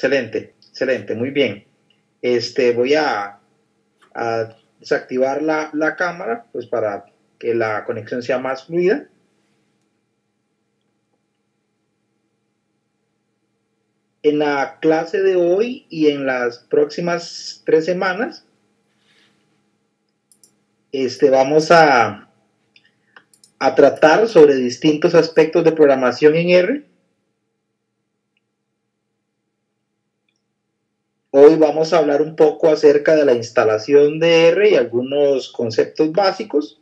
Excelente, excelente, muy bien. Voy a desactivar la cámara, pues para que la conexión sea más fluida. En la clase de hoy y en las próximas 3 semanas, vamos a tratar sobre distintos aspectos de programación en R. Hoy vamos a hablar un poco acerca de la instalación de R y algunos conceptos básicos.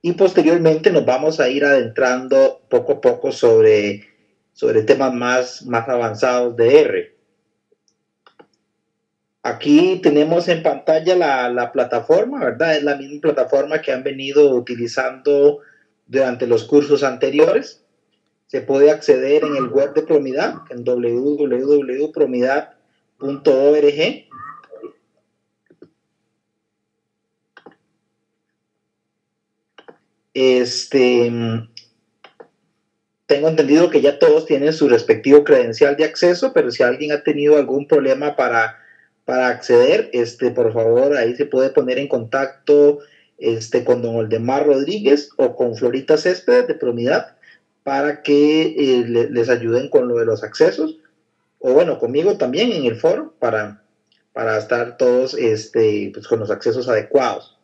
Y posteriormente nos vamos a ir adentrando poco a poco sobre temas más avanzados de R. Aquí tenemos en pantalla la plataforma, ¿verdad? Es la misma plataforma que han venido utilizando durante los cursos anteriores. Se puede acceder en el web de Promidad, en www.promidad.org. Tengo entendido que ya todos tienen su respectivo credencial de acceso, pero si alguien ha tenido algún problema para acceder, por favor, ahí se puede poner en contacto con don Oldemar Rodríguez o con Florita Céspedes de Promidad para que les ayuden con lo de los accesos, o bueno, conmigo también en el foro para estar todos pues con los accesos adecuados.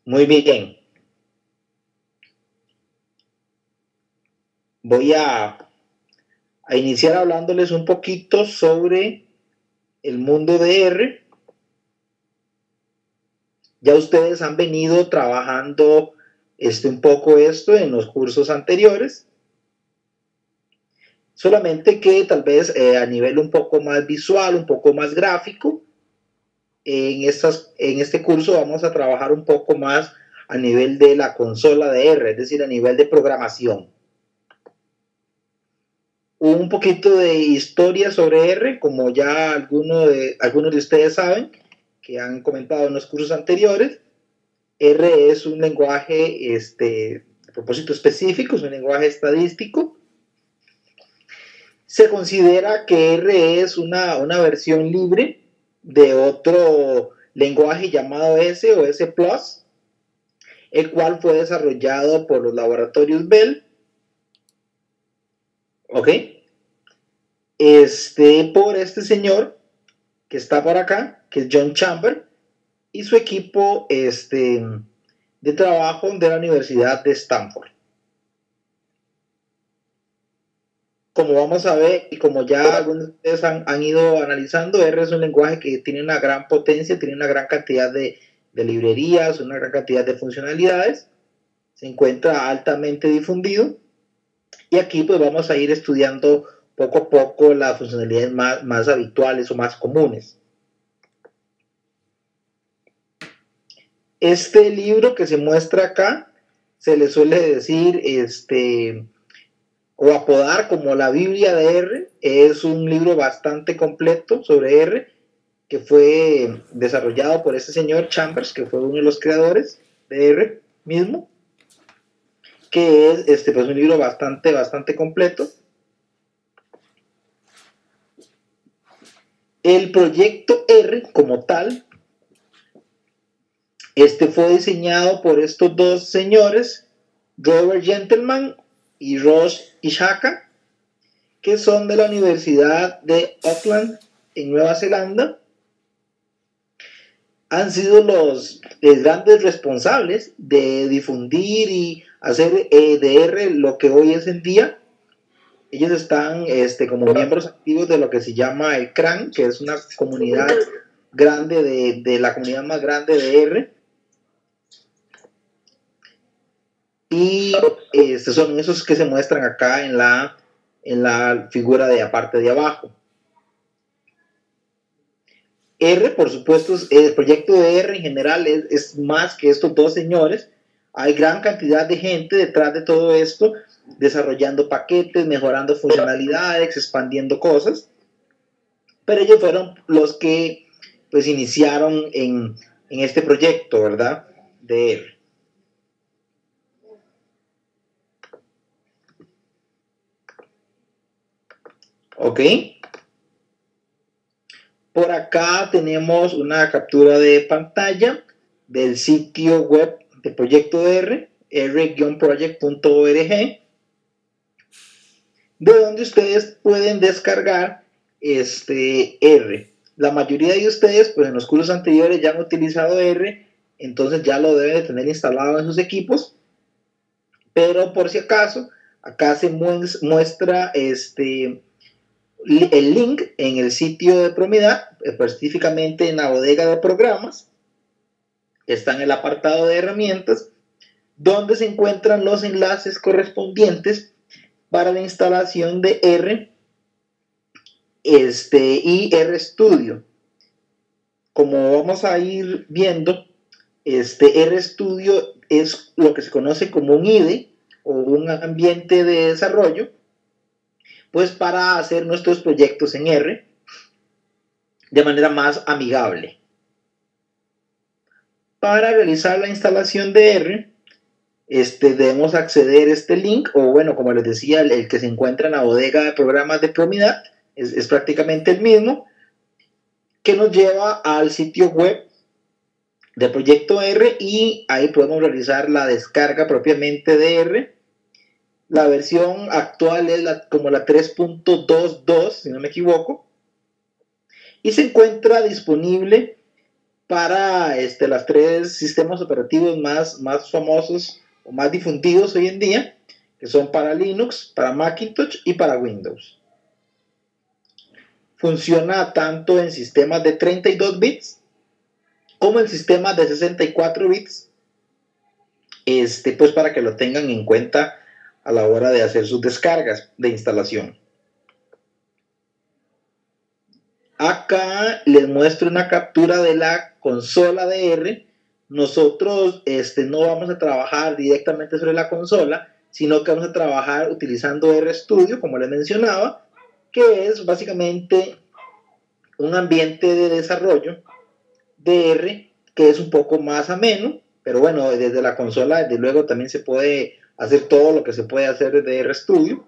Muy bien. Voy a iniciar hablándoles un poquito sobre el mundo de R. Ya ustedes han venido trabajando un poco esto en los cursos anteriores, solamente que tal vez a nivel un poco más visual, un poco más gráfico. En este curso vamos a trabajar un poco más a nivel de la consola de R, es decir, a nivel de programación. Un poquito de historia sobre R, como ya algunos de ustedes saben, que han comentado en los cursos anteriores. R es un lenguaje de propósito específico, es un lenguaje estadístico. Se considera que R es una versión libre de otro lenguaje llamado S o S+, el cual fue desarrollado por los laboratorios Bell, ¿ok? Por este señor que está por acá, que es John Chambers, y su equipo de trabajo de la Universidad de Stanford. Como vamos a ver, y como ya algunos de ustedes han ido analizando, R es un lenguaje que tiene una gran potencia, tiene una gran cantidad de librerías, una gran cantidad de funcionalidades, se encuentra altamente difundido, y aquí pues vamos a ir estudiando poco a poco las funcionalidades más habituales o más comunes. Este libro que se muestra acá se le suele decir o apodar como la Biblia de R. Es un libro bastante completo sobre R, que fue desarrollado por este señor Chambers, que fue uno de los creadores de R mismo, que es pues un libro bastante completo. El proyecto R como tal fue diseñado por estos dos señores, Robert Gentleman y Rosh Ishaka, que son de la Universidad de Auckland en Nueva Zelanda. Han sido los grandes responsables de difundir y hacer de R lo que hoy es en día. Ellos están como miembros activos de lo que se llama el CRAN, que es una comunidad grande de la comunidad más grande de R. Y son esos que se muestran acá en la figura de la parte de abajo. R, por supuesto, el proyecto de R en general es más que estos dos señores. Hay gran cantidad de gente detrás de todo esto, desarrollando paquetes, mejorando funcionalidades, expandiendo cosas. Pero ellos fueron los que pues iniciaron en este proyecto, ¿verdad? De R. Ok. Por acá tenemos una captura de pantalla del sitio web de Proyecto R, r-project.org, de donde ustedes pueden descargar R. La mayoría de ustedes, pues en los cursos anteriores ya han utilizado R, entonces ya lo deben de tener instalado en sus equipos, pero por si acaso, acá se muestra el link en el sitio de Promidad, específicamente en la bodega de programas, está en el apartado de herramientas, donde se encuentran los enlaces correspondientes para la instalación de R y RStudio. Como vamos a ir viendo, RStudio es lo que se conoce como un IDE o un ambiente de desarrollo, pues para hacer nuestros proyectos en R de manera más amigable. Para realizar la instalación de R, debemos acceder a este link, o bueno, como les decía, el que se encuentra en la bodega de programas de Promidad, es prácticamente el mismo, que nos lleva al sitio web de Proyecto R y ahí podemos realizar la descarga propiamente de R. La versión actual es como la 3.22, si no me equivoco, y se encuentra disponible para los 3 sistemas operativos más famosos o más difundidos hoy en día, que son para Linux, para Macintosh y para Windows. Funciona tanto en sistemas de 32 bits como en sistemas de 64 bits, pues para que lo tengan en cuenta a la hora de hacer sus descargas de instalación. Acá les muestro una captura de la consola de R. Nosotros no vamos a trabajar directamente sobre la consola, sino que vamos a trabajar utilizando RStudio, como les mencionaba, que es básicamente un ambiente de desarrollo de R que es un poco más ameno, pero bueno, desde la consola, desde luego, también se puede hacer todo lo que se puede hacer desde RStudio,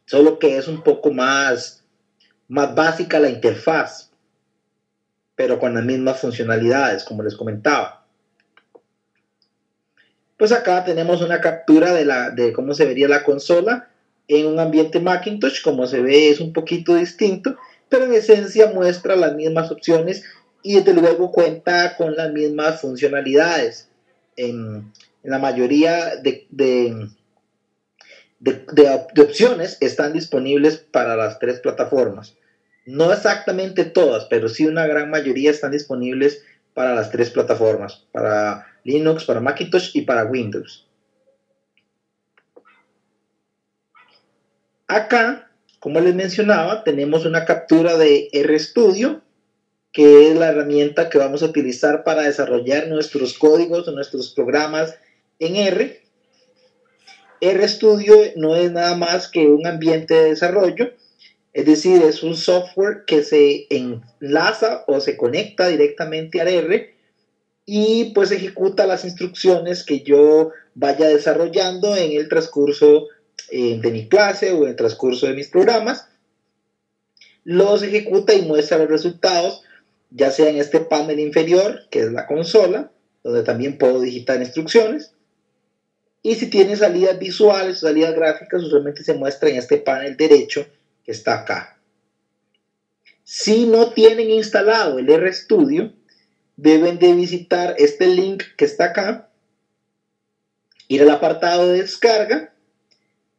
solo que es un poco más básica la interfaz, pero con las mismas funcionalidades, como les comentaba. Pues acá tenemos una captura de cómo se vería la consola en un ambiente Macintosh. Como se ve, es un poquito distinto, pero en esencia muestra las mismas opciones y desde luego cuenta con las mismas funcionalidades. En la mayoría de opciones están disponibles para las 3 plataformas. No exactamente todas, pero sí una gran mayoría están disponibles para las 3 plataformas, para Linux, para Macintosh y para Windows. Acá, como les mencionaba, tenemos una captura de RStudio, que es la herramienta que vamos a utilizar para desarrollar nuestros códigos o nuestros programas en R. RStudio no es nada más que un ambiente de desarrollo, es decir, es un software que se enlaza o se conecta directamente al R y pues ejecuta las instrucciones que yo vaya desarrollando en el transcurso de mi clase o en el transcurso de mis programas. Los ejecuta y muestra los resultados, ya sea en este panel inferior, que es la consola, donde también puedo digitar instrucciones. Y si tiene salidas visuales o salidas gráficas, usualmente se muestra en este panel derecho que está acá. Si no tienen instalado el RStudio, deben de visitar este link que está acá, ir al apartado de descarga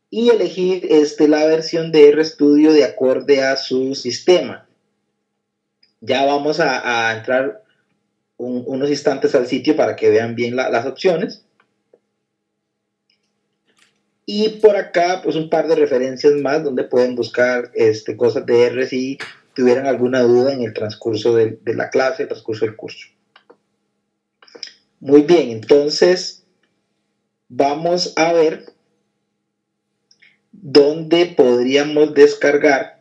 y elegir la versión de RStudio de acorde a su sistema. Ya vamos a entrar unos instantes al sitio para que vean bien las opciones. Y por acá, pues un par de referencias más donde pueden buscar cosas de R si tuvieran alguna duda en el transcurso de la clase, el transcurso del curso. Muy bien, entonces vamos a ver dónde podríamos descargar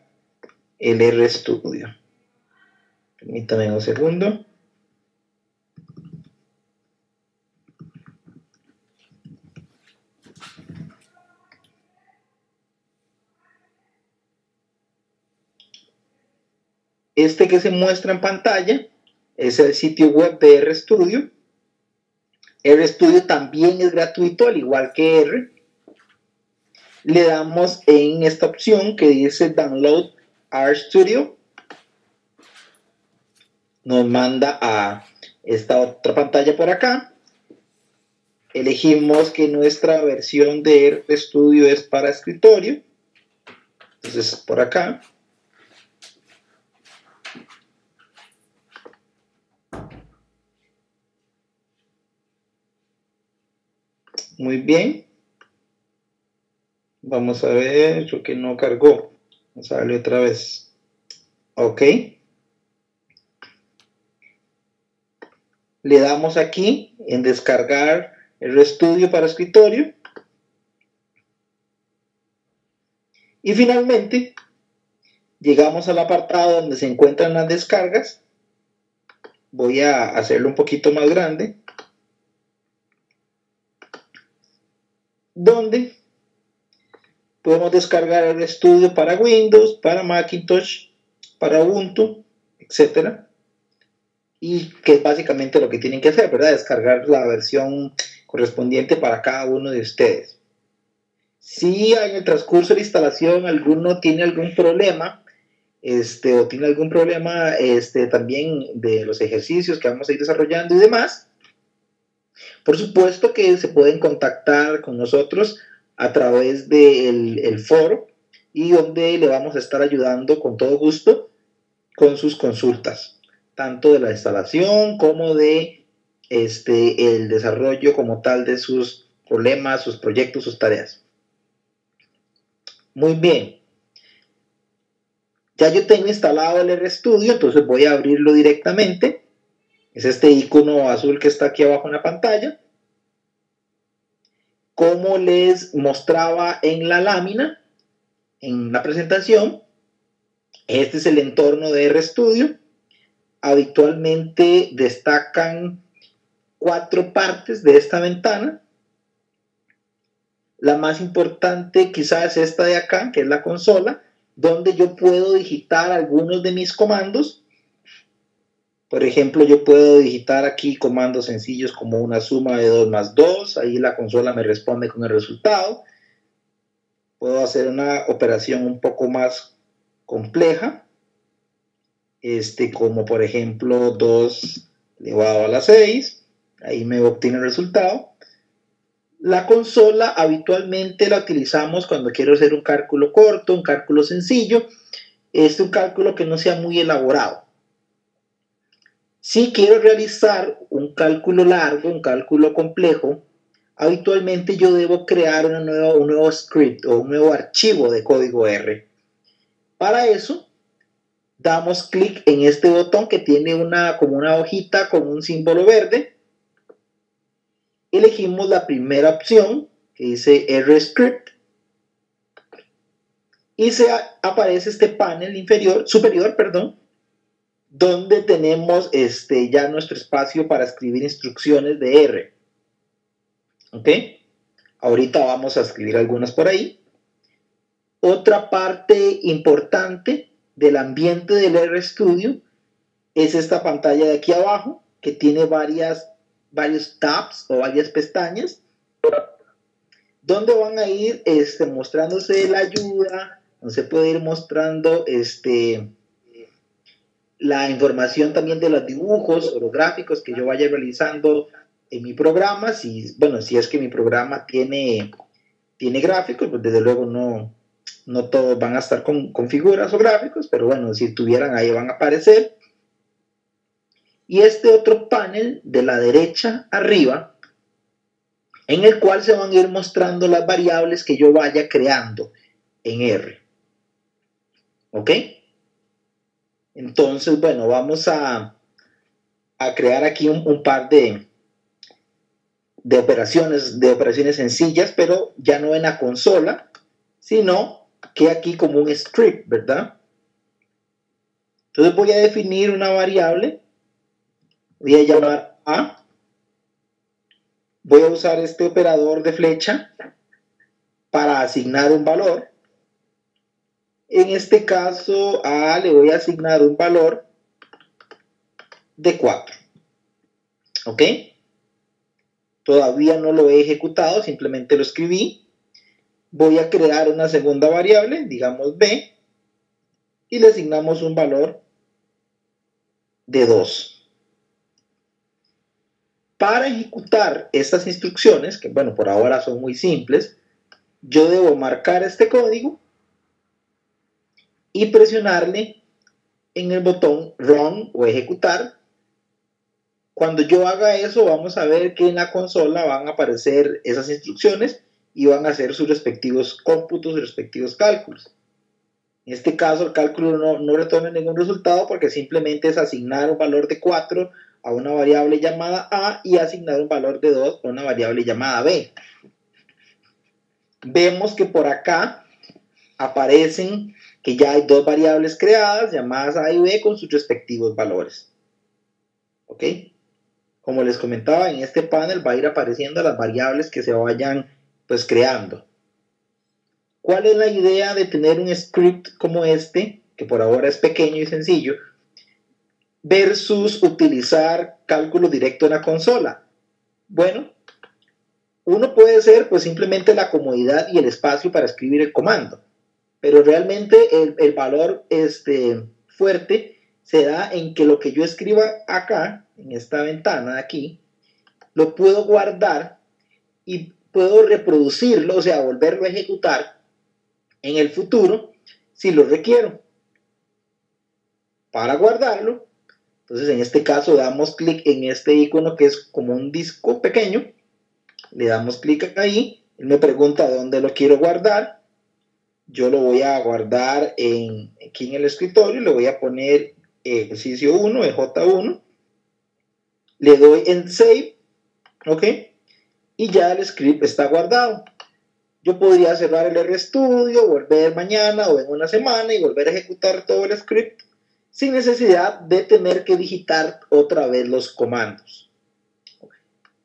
el RStudio. Permítanme un segundo. Este que se muestra en pantalla es el sitio web de RStudio. RStudio también es gratuito, al igual que R. Le damos en esta opción que dice Download RStudio. Nos manda a esta otra pantalla por acá. Elegimos que nuestra versión de RStudio es para escritorio. Entonces, por acá. Muy bien. Vamos a ver, creo que no cargó. Vamos a darle otra vez. Ok. Le damos aquí en descargar RStudio para escritorio. Y finalmente, llegamos al apartado donde se encuentran las descargas. Voy a hacerlo un poquito más grande. Donde podemos descargar RStudio para Windows, para Macintosh, para Ubuntu, etc. Y que es básicamente lo que tienen que hacer, ¿verdad? Descargar la versión correspondiente para cada uno de ustedes. Si en el transcurso de la instalación alguno tiene algún problema, o tiene algún problema también de los ejercicios que vamos a ir desarrollando y demás, por supuesto que se pueden contactar con nosotros a través del foro y donde le vamos a estar ayudando con todo gusto con sus consultas, tanto de la instalación como de el desarrollo como tal de sus problemas, sus proyectos, sus tareas. Muy bien. Ya yo tengo instalado el RStudio, entonces voy a abrirlo directamente. Es este icono azul que está aquí abajo en la pantalla. Como les mostraba en la lámina, en la presentación, este es el entorno de RStudio. Habitualmente destacan 4 partes de esta ventana. La más importante quizás es esta de acá, que es la consola, donde yo puedo digitar algunos de mis comandos. Por ejemplo, yo puedo digitar aquí comandos sencillos como una suma de 2 más 2. Ahí la consola me responde con el resultado. Puedo hacer una operación un poco más compleja, como por ejemplo 2 elevado a la 6. Ahí me obtiene el resultado. La consola habitualmente la utilizamos cuando quiero hacer un cálculo corto, un cálculo sencillo, un cálculo que no sea muy elaborado. Si quiero realizar un cálculo largo, un cálculo complejo, habitualmente yo debo crear un nuevo script o un nuevo archivo de código R. Para eso, damos clic en este botón que tiene como una hojita con un símbolo verde. Elegimos la primera opción que dice RScript y aparece este panel superior, donde tenemos ya nuestro espacio para escribir instrucciones de R. ¿Ok? Ahorita vamos a escribir algunas por ahí. Otra parte importante del ambiente del RStudio es esta pantalla de aquí abajo, que tiene varios tabs o varias pestañas, donde van a ir mostrándose la ayuda, donde se puede ir mostrando la información también de los dibujos o los gráficos que yo vaya realizando en mi programa. Si es que mi programa tiene gráficos, pues desde luego no todos van a estar con figuras o gráficos, pero bueno, si tuvieran ahí van a aparecer. Y este otro panel de la derecha arriba, en el cual se van a ir mostrando las variables que yo vaya creando en R. ¿Ok? Entonces, bueno, vamos a crear aquí un par de operaciones sencillas, pero ya no en la consola, sino que aquí como un script, ¿verdad? Entonces voy a definir una variable, voy a llamar A, voy a usar este operador de flecha para asignar un valor. En este caso a le voy a asignar un valor de 4. ¿Ok? Todavía no lo he ejecutado, simplemente lo escribí. Voy a crear una segunda variable, digamos b, y le asignamos un valor de 2. Para ejecutar estas instrucciones, que bueno, por ahora son muy simples, yo debo marcar este código y presionarle en el botón Run o ejecutar. Cuando yo haga eso, vamos a ver que en la consola van a aparecer esas instrucciones y van a hacer sus respectivos cómputos, sus respectivos cálculos. En este caso, el cálculo no retorna ningún resultado porque simplemente es asignar un valor de 4 a una variable llamada A y asignar un valor de 2 a una variable llamada B. Vemos que por acá aparecen que ya hay dos variables creadas llamadas A y B con sus respectivos valores. ¿Ok? Como les comentaba, en este panel va a ir apareciendo las variables que se vayan pues creando. ¿Cuál es la idea de tener un script como este, que por ahora es pequeño y sencillo, versus utilizar cálculo directo en la consola? Bueno, uno puede ser pues simplemente la comodidad y el espacio para escribir el comando, pero realmente el valor fuerte se da en que lo que yo escriba acá, en esta ventana de aquí, lo puedo guardar y puedo reproducirlo, o sea, volverlo a ejecutar en el futuro si lo requiero. Para guardarlo, entonces en este caso damos clic en este icono que es como un disco pequeño, le damos clic ahí, él me pregunta dónde lo quiero guardar, yo lo voy a guardar aquí en el escritorio, le voy a poner ejercicio 1, J1, le doy en Save, ¿ok? Y ya el script está guardado. Yo podría cerrar el RStudio, volver mañana o en una semana y volver a ejecutar todo el script sin necesidad de tener que digitar otra vez los comandos.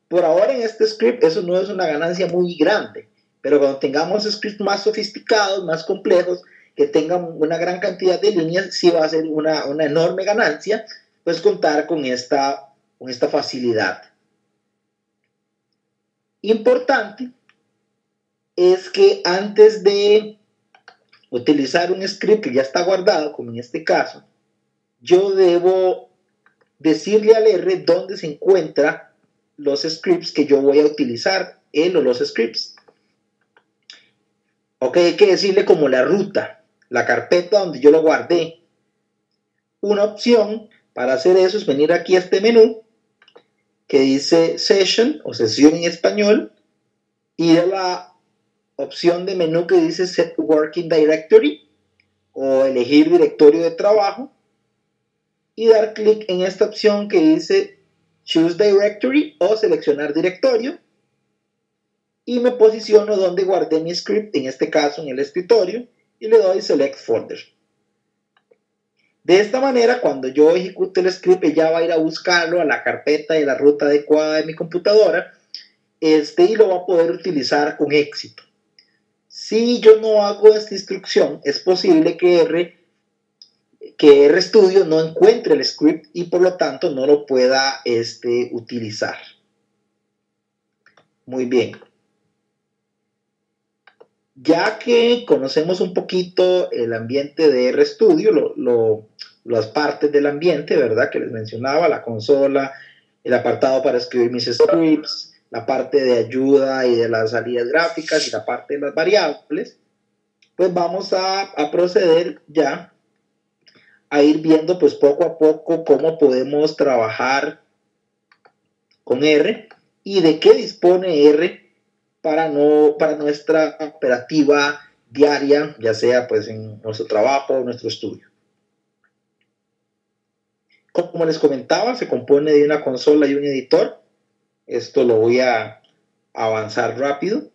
Por ahora en este script eso no es una ganancia muy grande, pero cuando tengamos scripts más sofisticados, más complejos, que tengan una gran cantidad de líneas, sí va a ser una enorme ganancia, pues contar con esta facilidad. Importante es que antes de utilizar un script que ya está guardado, como en este caso, yo debo decirle al R dónde se encuentran los scripts que yo voy a utilizar, él o los scripts. Ok, hay que decirle como la ruta, la carpeta donde yo lo guardé. Una opción para hacer eso es venir aquí a este menú que dice Session o sesión en español y de la opción de menú que dice Set Working Directory o elegir directorio de trabajo y dar clic en esta opción que dice Choose Directory o seleccionar directorio y me posiciono donde guardé mi script, en este caso en el escritorio, y le doy Select Folder. De esta manera, cuando yo ejecute el script, ya va a ir a buscarlo a la carpeta y la ruta adecuada de mi computadora y lo va a poder utilizar con éxito. Si yo no hago esta instrucción, es posible que RStudio no encuentre el script y por lo tanto no lo pueda utilizar. Muy bien. Ya que conocemos un poquito el ambiente de RStudio, las partes del ambiente, ¿verdad? Que les mencionaba, la consola, el apartado para escribir mis scripts, la parte de ayuda y de las salidas gráficas y la parte de las variables, pues vamos a proceder ya a ir viendo pues poco a poco cómo podemos trabajar con R y de qué dispone R para nuestra operativa diaria, ya sea pues en nuestro trabajo o nuestro estudio. Como les comentaba, se compone de una consola y un editor. Esto lo voy a avanzar rápido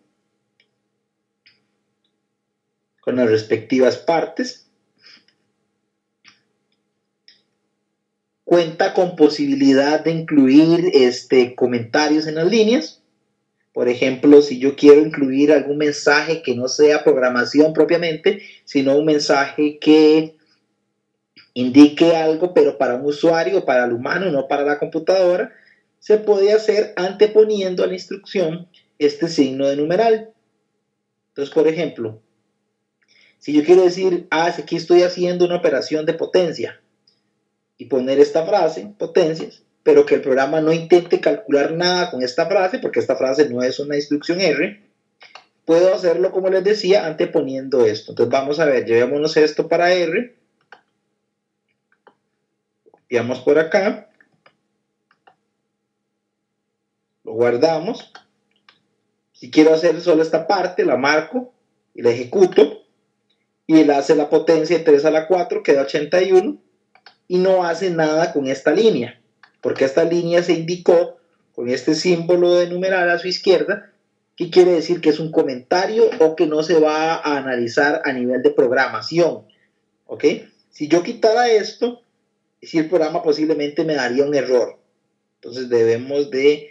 con las respectivas partes. Cuenta con posibilidad de incluir comentarios en las líneas. Por ejemplo, si yo quiero incluir algún mensaje que no sea programación propiamente, sino un mensaje que indique algo, pero para un usuario, para el humano, no para la computadora, se puede hacer anteponiendo a la instrucción este signo de numeral. Entonces, por ejemplo, si yo quiero decir, aquí estoy haciendo una operación de potencia, y poner esta frase, potencias, pero que el programa no intente calcular nada con esta frase, porque esta frase no es una instrucción R, puedo hacerlo, como les decía, anteponiendo esto. Entonces vamos a ver, llevémonos esto para R, copiamos por acá, lo guardamos. Si quiero hacer solo esta parte, la marco y la ejecuto, y él hace la potencia de 3 a la 4, queda 81, y no hace nada con esta línea, porque esta línea se indicó con este símbolo de numeral a su izquierda, que quiere decir que es un comentario o que no se va a analizar a nivel de programación. ¿Ok? Si yo quitara esto, si el programa posiblemente me daría un error. Entonces debemos de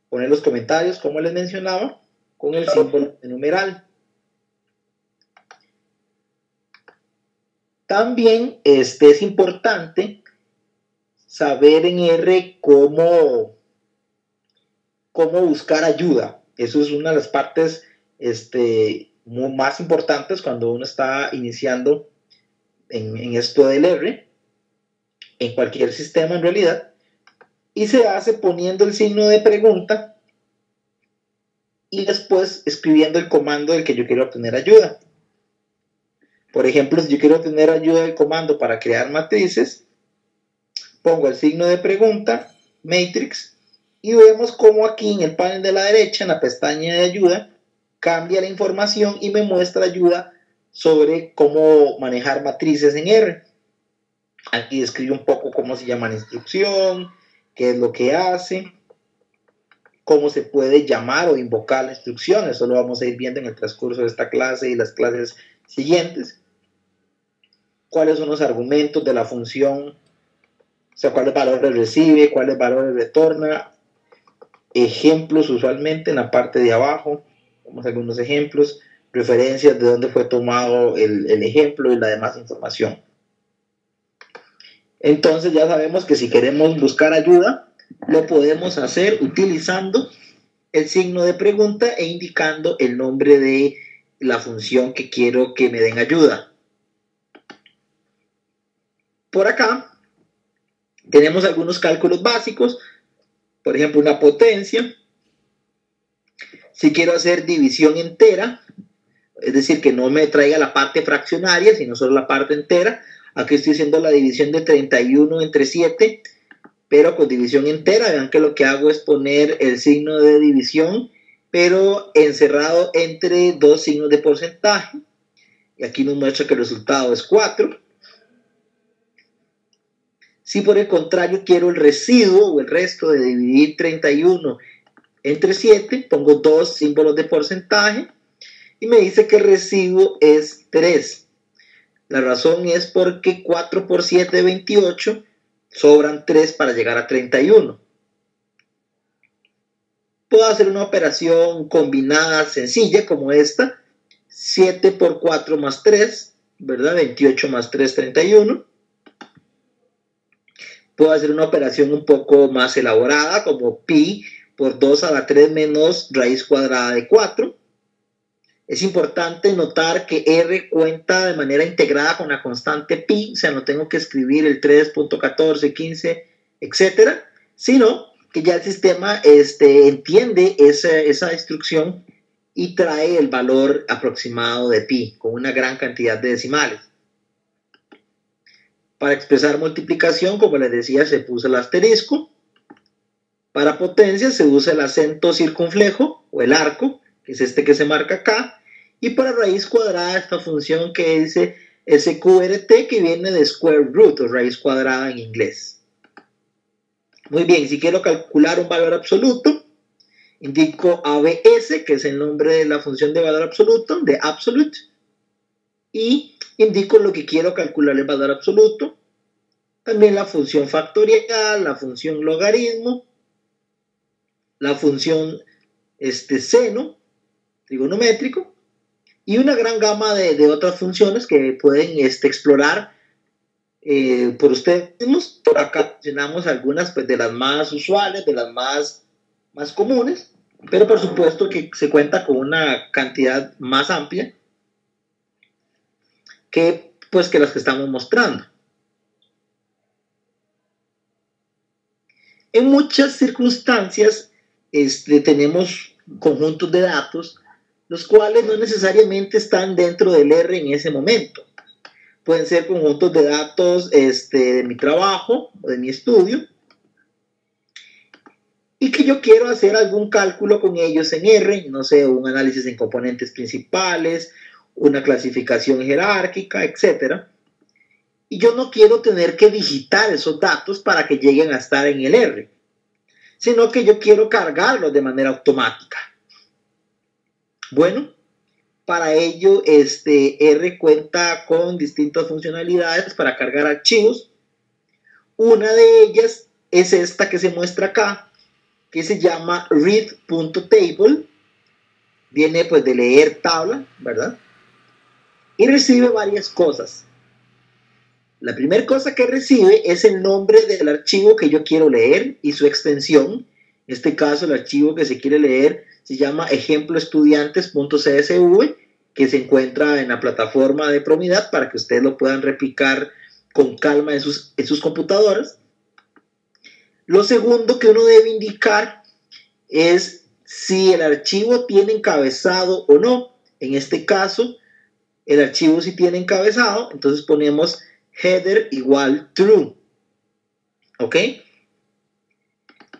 poner los comentarios, como les mencionaba, con el símbolo de numeral. También es importante saber en R cómo buscar ayuda. Eso es una de las partes más importantes cuando uno está iniciando en esto del R, en cualquier sistema en realidad, y se hace poniendo el signo de pregunta y después escribiendo el comando del que yo quiero obtener ayuda. Por ejemplo, si yo quiero obtener ayuda del comando para crear matrices, pongo el signo de pregunta, matrix, y vemos cómo aquí en el panel de la derecha, en la pestaña de ayuda, cambia la información y me muestra ayuda sobre cómo manejar matrices en R. Aquí describe un poco cómo se llama la instrucción, qué es lo que hace, cómo se puede llamar o invocar la instrucción. Eso lo vamos a ir viendo en el transcurso de esta clase y las clases siguientes. Cuáles son los argumentos de la función, o sea, cuáles valores recibe, cuáles valores retorna. Ejemplos usualmente en la parte de abajo, vamos a algunos ejemplos, referencias de dónde fue tomado el ejemplo y la demás información. Entonces ya sabemos que si queremos buscar ayuda, lo podemos hacer utilizando el signo de pregunta e indicando el nombre de la función que quiero que me den ayuda. Por acá tenemos algunos cálculos básicos, por ejemplo una potencia. Si quiero hacer división entera, es decir, que no me traiga la parte fraccionaria, sino solo la parte entera, aquí estoy haciendo la división de 31 entre 7, pero con división entera. Vean que lo que hago es poner el signo de división, pero encerrado entre dos signos de porcentaje, y aquí nos muestra que el resultado es 4. Si por el contrario quiero el residuo o el resto de dividir 31 entre 7, pongo dos símbolos de porcentaje y me dice que el residuo es 3. La razón es porque 4 por 7 es 28, sobran 3 para llegar a 31. Puedo hacer una operación combinada sencilla como esta, 7 por 4 más 3, ¿verdad? 28 más 3, 31. Puedo hacer una operación un poco más elaborada, como pi por 2 a la 3 menos raíz cuadrada de 4. Es importante notar que R cuenta de manera integrada con la constante pi, o sea, no tengo que escribir el 3.14, 15, etc., sino que ya el sistema entiende esa instrucción y trae el valor aproximado de pi, con una gran cantidad de decimales. Para expresar multiplicación, como les decía, se puso el asterisco. Para potencia se usa el acento circunflejo o el arco, que es este que se marca acá. Y para raíz cuadrada, esta función que dice SQRT, que viene de square root o raíz cuadrada en inglés. Muy bien, si quiero calcular un valor absoluto, indico ABS, que es el nombre de la función de valor absoluto, de absolute, y indico lo que quiero calcular el valor absoluto. También la función factorial, la función logaritmo, la función seno, trigonométrico, y una gran gama de otras funciones que pueden explorar por ustedes mismos. Por acá mencionamos algunas pues, de las más usuales, de las más comunes, pero por supuesto que se cuenta con una cantidad más amplia que las que estamos mostrando. En muchas circunstancias tenemos conjuntos de datos los cuales no necesariamente están dentro del R en ese momento. Pueden ser conjuntos de datos de mi trabajo o de mi estudio y que yo quiero hacer algún cálculo con ellos en R, no sé, un análisis en componentes principales, una clasificación jerárquica, etc. Y yo no quiero tener que digitar esos datos para que lleguen a estar en el R, sino que yo quiero cargarlos de manera automática. Bueno, para ello R cuenta con distintas funcionalidades para cargar archivos. Una de ellas es esta que se muestra acá, que se llama read.table. Viene pues de leer tabla, ¿verdad? Y recibe varias cosas. La primera cosa que recibe es el nombre del archivo que yo quiero leer y su extensión. En este caso, el archivo que se quiere leer se llama ejemploestudiantes.csv, que se encuentra en la plataforma de Promidad para que ustedes lo puedan replicar con calma en sus computadoras. Lo segundo que uno debe indicar es si el archivo tiene encabezado o no. En este caso, el archivo sí tiene encabezado, entonces ponemos header igual true. ¿Ok?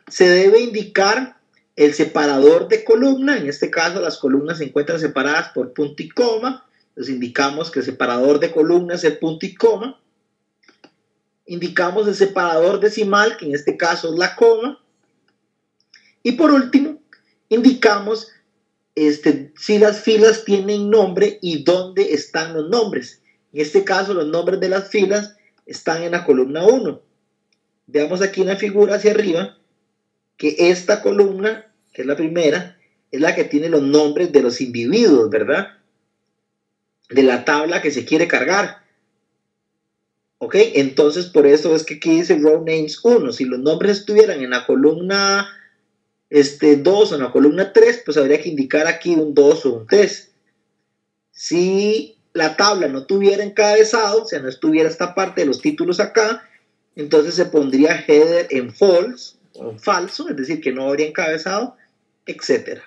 Se debe indicar el separador de columna. En este caso, las columnas se encuentran separadas por punto y coma. Entonces, indicamos que el separador de columna es el punto y coma. Indicamos el separador decimal, que en este caso es la coma. Y por último, indicamos si las filas tienen nombre y dónde están los nombres. En este caso, los nombres de las filas están en la columna 1. Veamos aquí en la figura hacia arriba que esta columna, que es la primera, es la que tiene los nombres de los individuos, ¿verdad? De la tabla que se quiere cargar. ¿Ok? Entonces, por eso es que aquí dice row names 1. Si los nombres estuvieran en la columna 2 o en la columna 3, pues habría que indicar aquí un 2 o un 3. Si la tabla no tuviera encabezado, o sea, no estuviera esta parte de los títulos acá, entonces se pondría header en false, o en falso, es decir, que no habría encabezado, etc.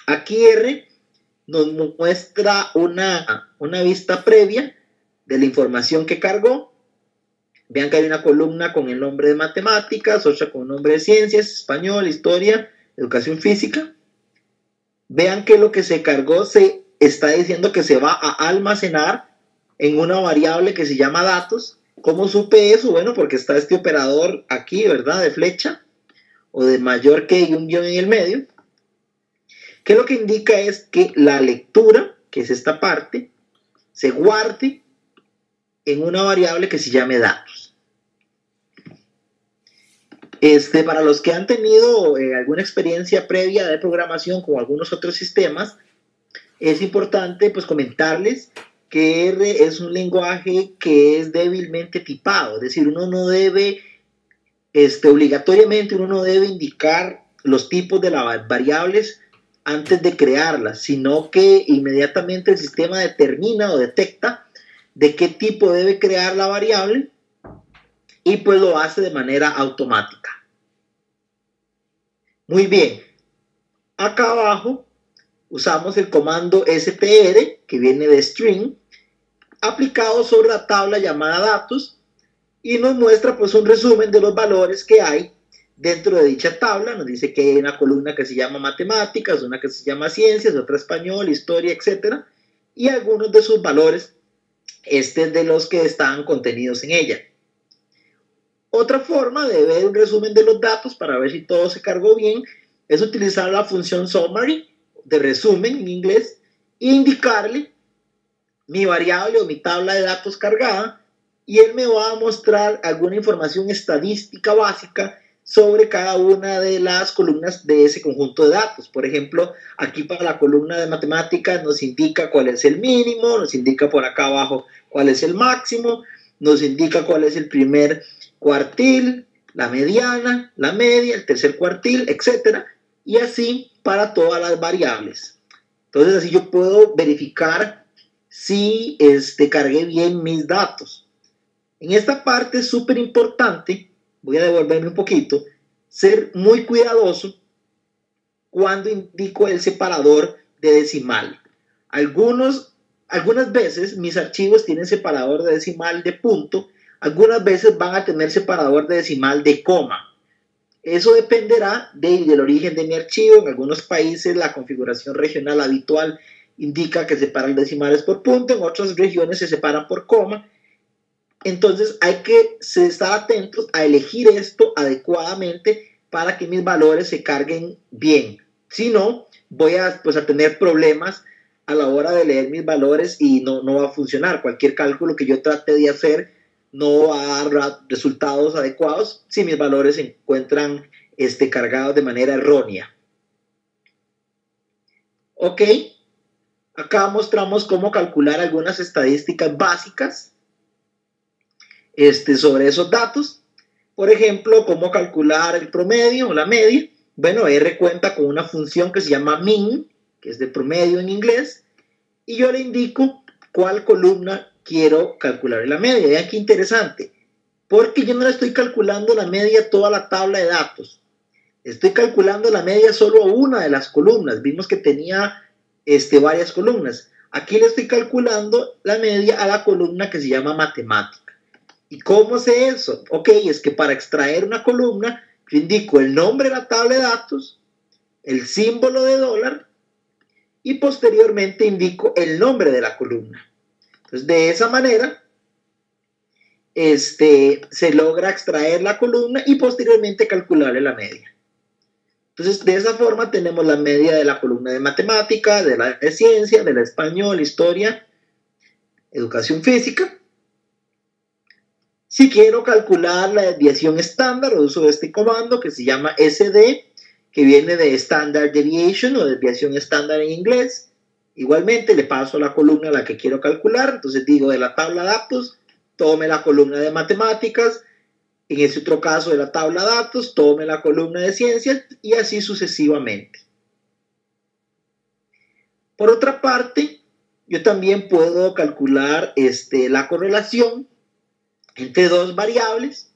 Aquí R nos muestra una vista previa de la información que cargó. Vean que hay una columna con el nombre de matemáticas, otra con el nombre de ciencias, español, historia, educación física. Vean que lo que se cargó se está diciendo que se va a almacenar en una variable que se llama datos. ¿Cómo supe eso? Bueno, porque está este operador aquí, ¿verdad? De flecha o de mayor que y un guión en el medio. Que lo que indica es que la lectura, que es esta parte, se guarde en una variable que se llame datos. Para los que han tenido alguna experiencia previa de programación con algunos otros sistemas, es importante pues comentarles que R es un lenguaje que es débilmente tipado, es decir, uno no debe, obligatoriamente uno no debe indicar los tipos de las variables antes de crearlas, sino que inmediatamente el sistema determina o detecta de qué tipo debe crear la variable y pues lo hace de manera automática. Muy bien, acá abajo usamos el comando str, que viene de string, aplicado sobre la tabla llamada datos, y nos muestra pues un resumen de los valores que hay dentro de dicha tabla. Nos dice que hay una columna que se llama matemáticas, una que se llama ciencias, otra español, historia, etc. Y algunos de sus valores de los que están contenidos en ella. Otra forma de ver un resumen de los datos para ver si todo se cargó bien es utilizar la función summary, de resumen en inglés, e indicarle mi variable o mi tabla de datos cargada, y él me va a mostrar alguna información estadística básica sobre cada una de las columnas de ese conjunto de datos. Por ejemplo, aquí para la columna de matemáticas nos indica cuál es el mínimo, nos indica por acá abajo cuál es el máximo, nos indica cuál es el primer cuartil, la mediana, la media, el tercer cuartil, etcétera, y así para todas las variables. Entonces así yo puedo verificar si cargué bien mis datos. En esta parte es súper importante, voy a devolverme un poquito, ser muy cuidadoso cuando indico el separador de decimal. Algunas veces mis archivos tienen separador de decimal de punto, algunas veces van a tener separador de decimal de coma. Eso dependerá del origen de mi archivo. En algunos países la configuración regional habitual indica que separan decimales por punto, en otras regiones se separan por coma. Entonces hay que estar atentos a elegir esto adecuadamente para que mis valores se carguen bien. Si no, voy a tener problemas a la hora de leer mis valores y no va a funcionar. Cualquier cálculo que yo trate de hacer no va a dar resultados adecuados si mis valores se encuentran cargados de manera errónea. Ok, acá mostramos cómo calcular algunas estadísticas básicas sobre esos datos. Por ejemplo, cómo calcular el promedio o la media. Bueno, R cuenta con una función que se llama min, que es de promedio en inglés, y yo le indico cuál columna quiero calcular la media. Vean qué interesante, porque yo no le estoy calculando la media a toda la tabla de datos, estoy calculando la media solo a una de las columnas. Vimos que tenía varias columnas. Aquí le estoy calculando la media a la columna que se llama matemática. ¿Y cómo sé eso? Ok, es que para extraer una columna yo indico el nombre de la tabla de datos, el símbolo de dólar y posteriormente indico el nombre de la columna. Entonces, de esa manera se logra extraer la columna y posteriormente calcularle la media. Entonces, de esa forma tenemos la media de la columna de matemática, de la de ciencia, de la español, historia, educación física. Si quiero calcular la desviación estándar, uso este comando que se llama SD, que viene de Standard Deviation o desviación estándar en inglés. Igualmente le paso a la columna a la que quiero calcular. Entonces digo de la tabla de datos, tome la columna de matemáticas. En ese otro caso de la tabla de datos, tome la columna de ciencias y así sucesivamente. Por otra parte, yo también puedo calcular la correlación entre dos variables.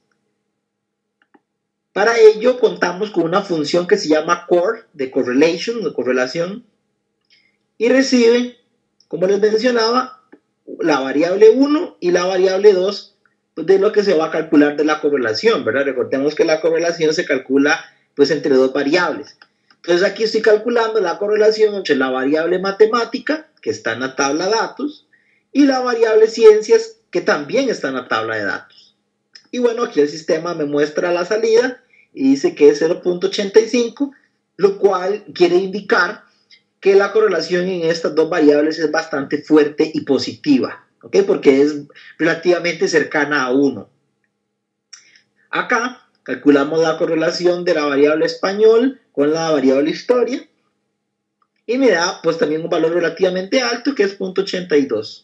Para ello contamos con una función que se llama core, de correlation, de correlación, y recibe, como les mencionaba, la variable 1 y la variable 2 de lo que se va a calcular de la correlación, ¿verdad? Recordemos que la correlación se calcula entre dos variables. Entonces aquí estoy calculando la correlación entre la variable matemática, que está en la tabla de datos, y la variable ciencias, que también está en la tabla de datos. Y bueno, aquí el sistema me muestra la salida y dice que es 0.85, lo cual quiere indicar que la correlación en estas dos variables es bastante fuerte y positiva, ¿ok? Porque es relativamente cercana a 1. Acá calculamos la correlación de la variable español con la variable historia y me da también un valor relativamente alto que es 0.82.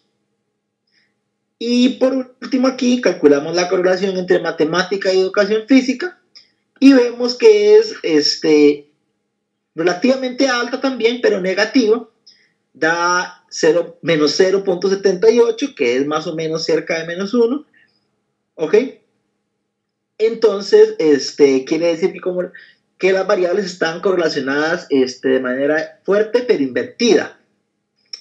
Y por último aquí calculamos la correlación entre matemática y educación física y vemos que es relativamente alta también, pero negativa. Da menos 0.78, que es más o menos cerca de menos 1. ¿Ok? Entonces, quiere decir que las variables están correlacionadas de manera fuerte, pero invertida.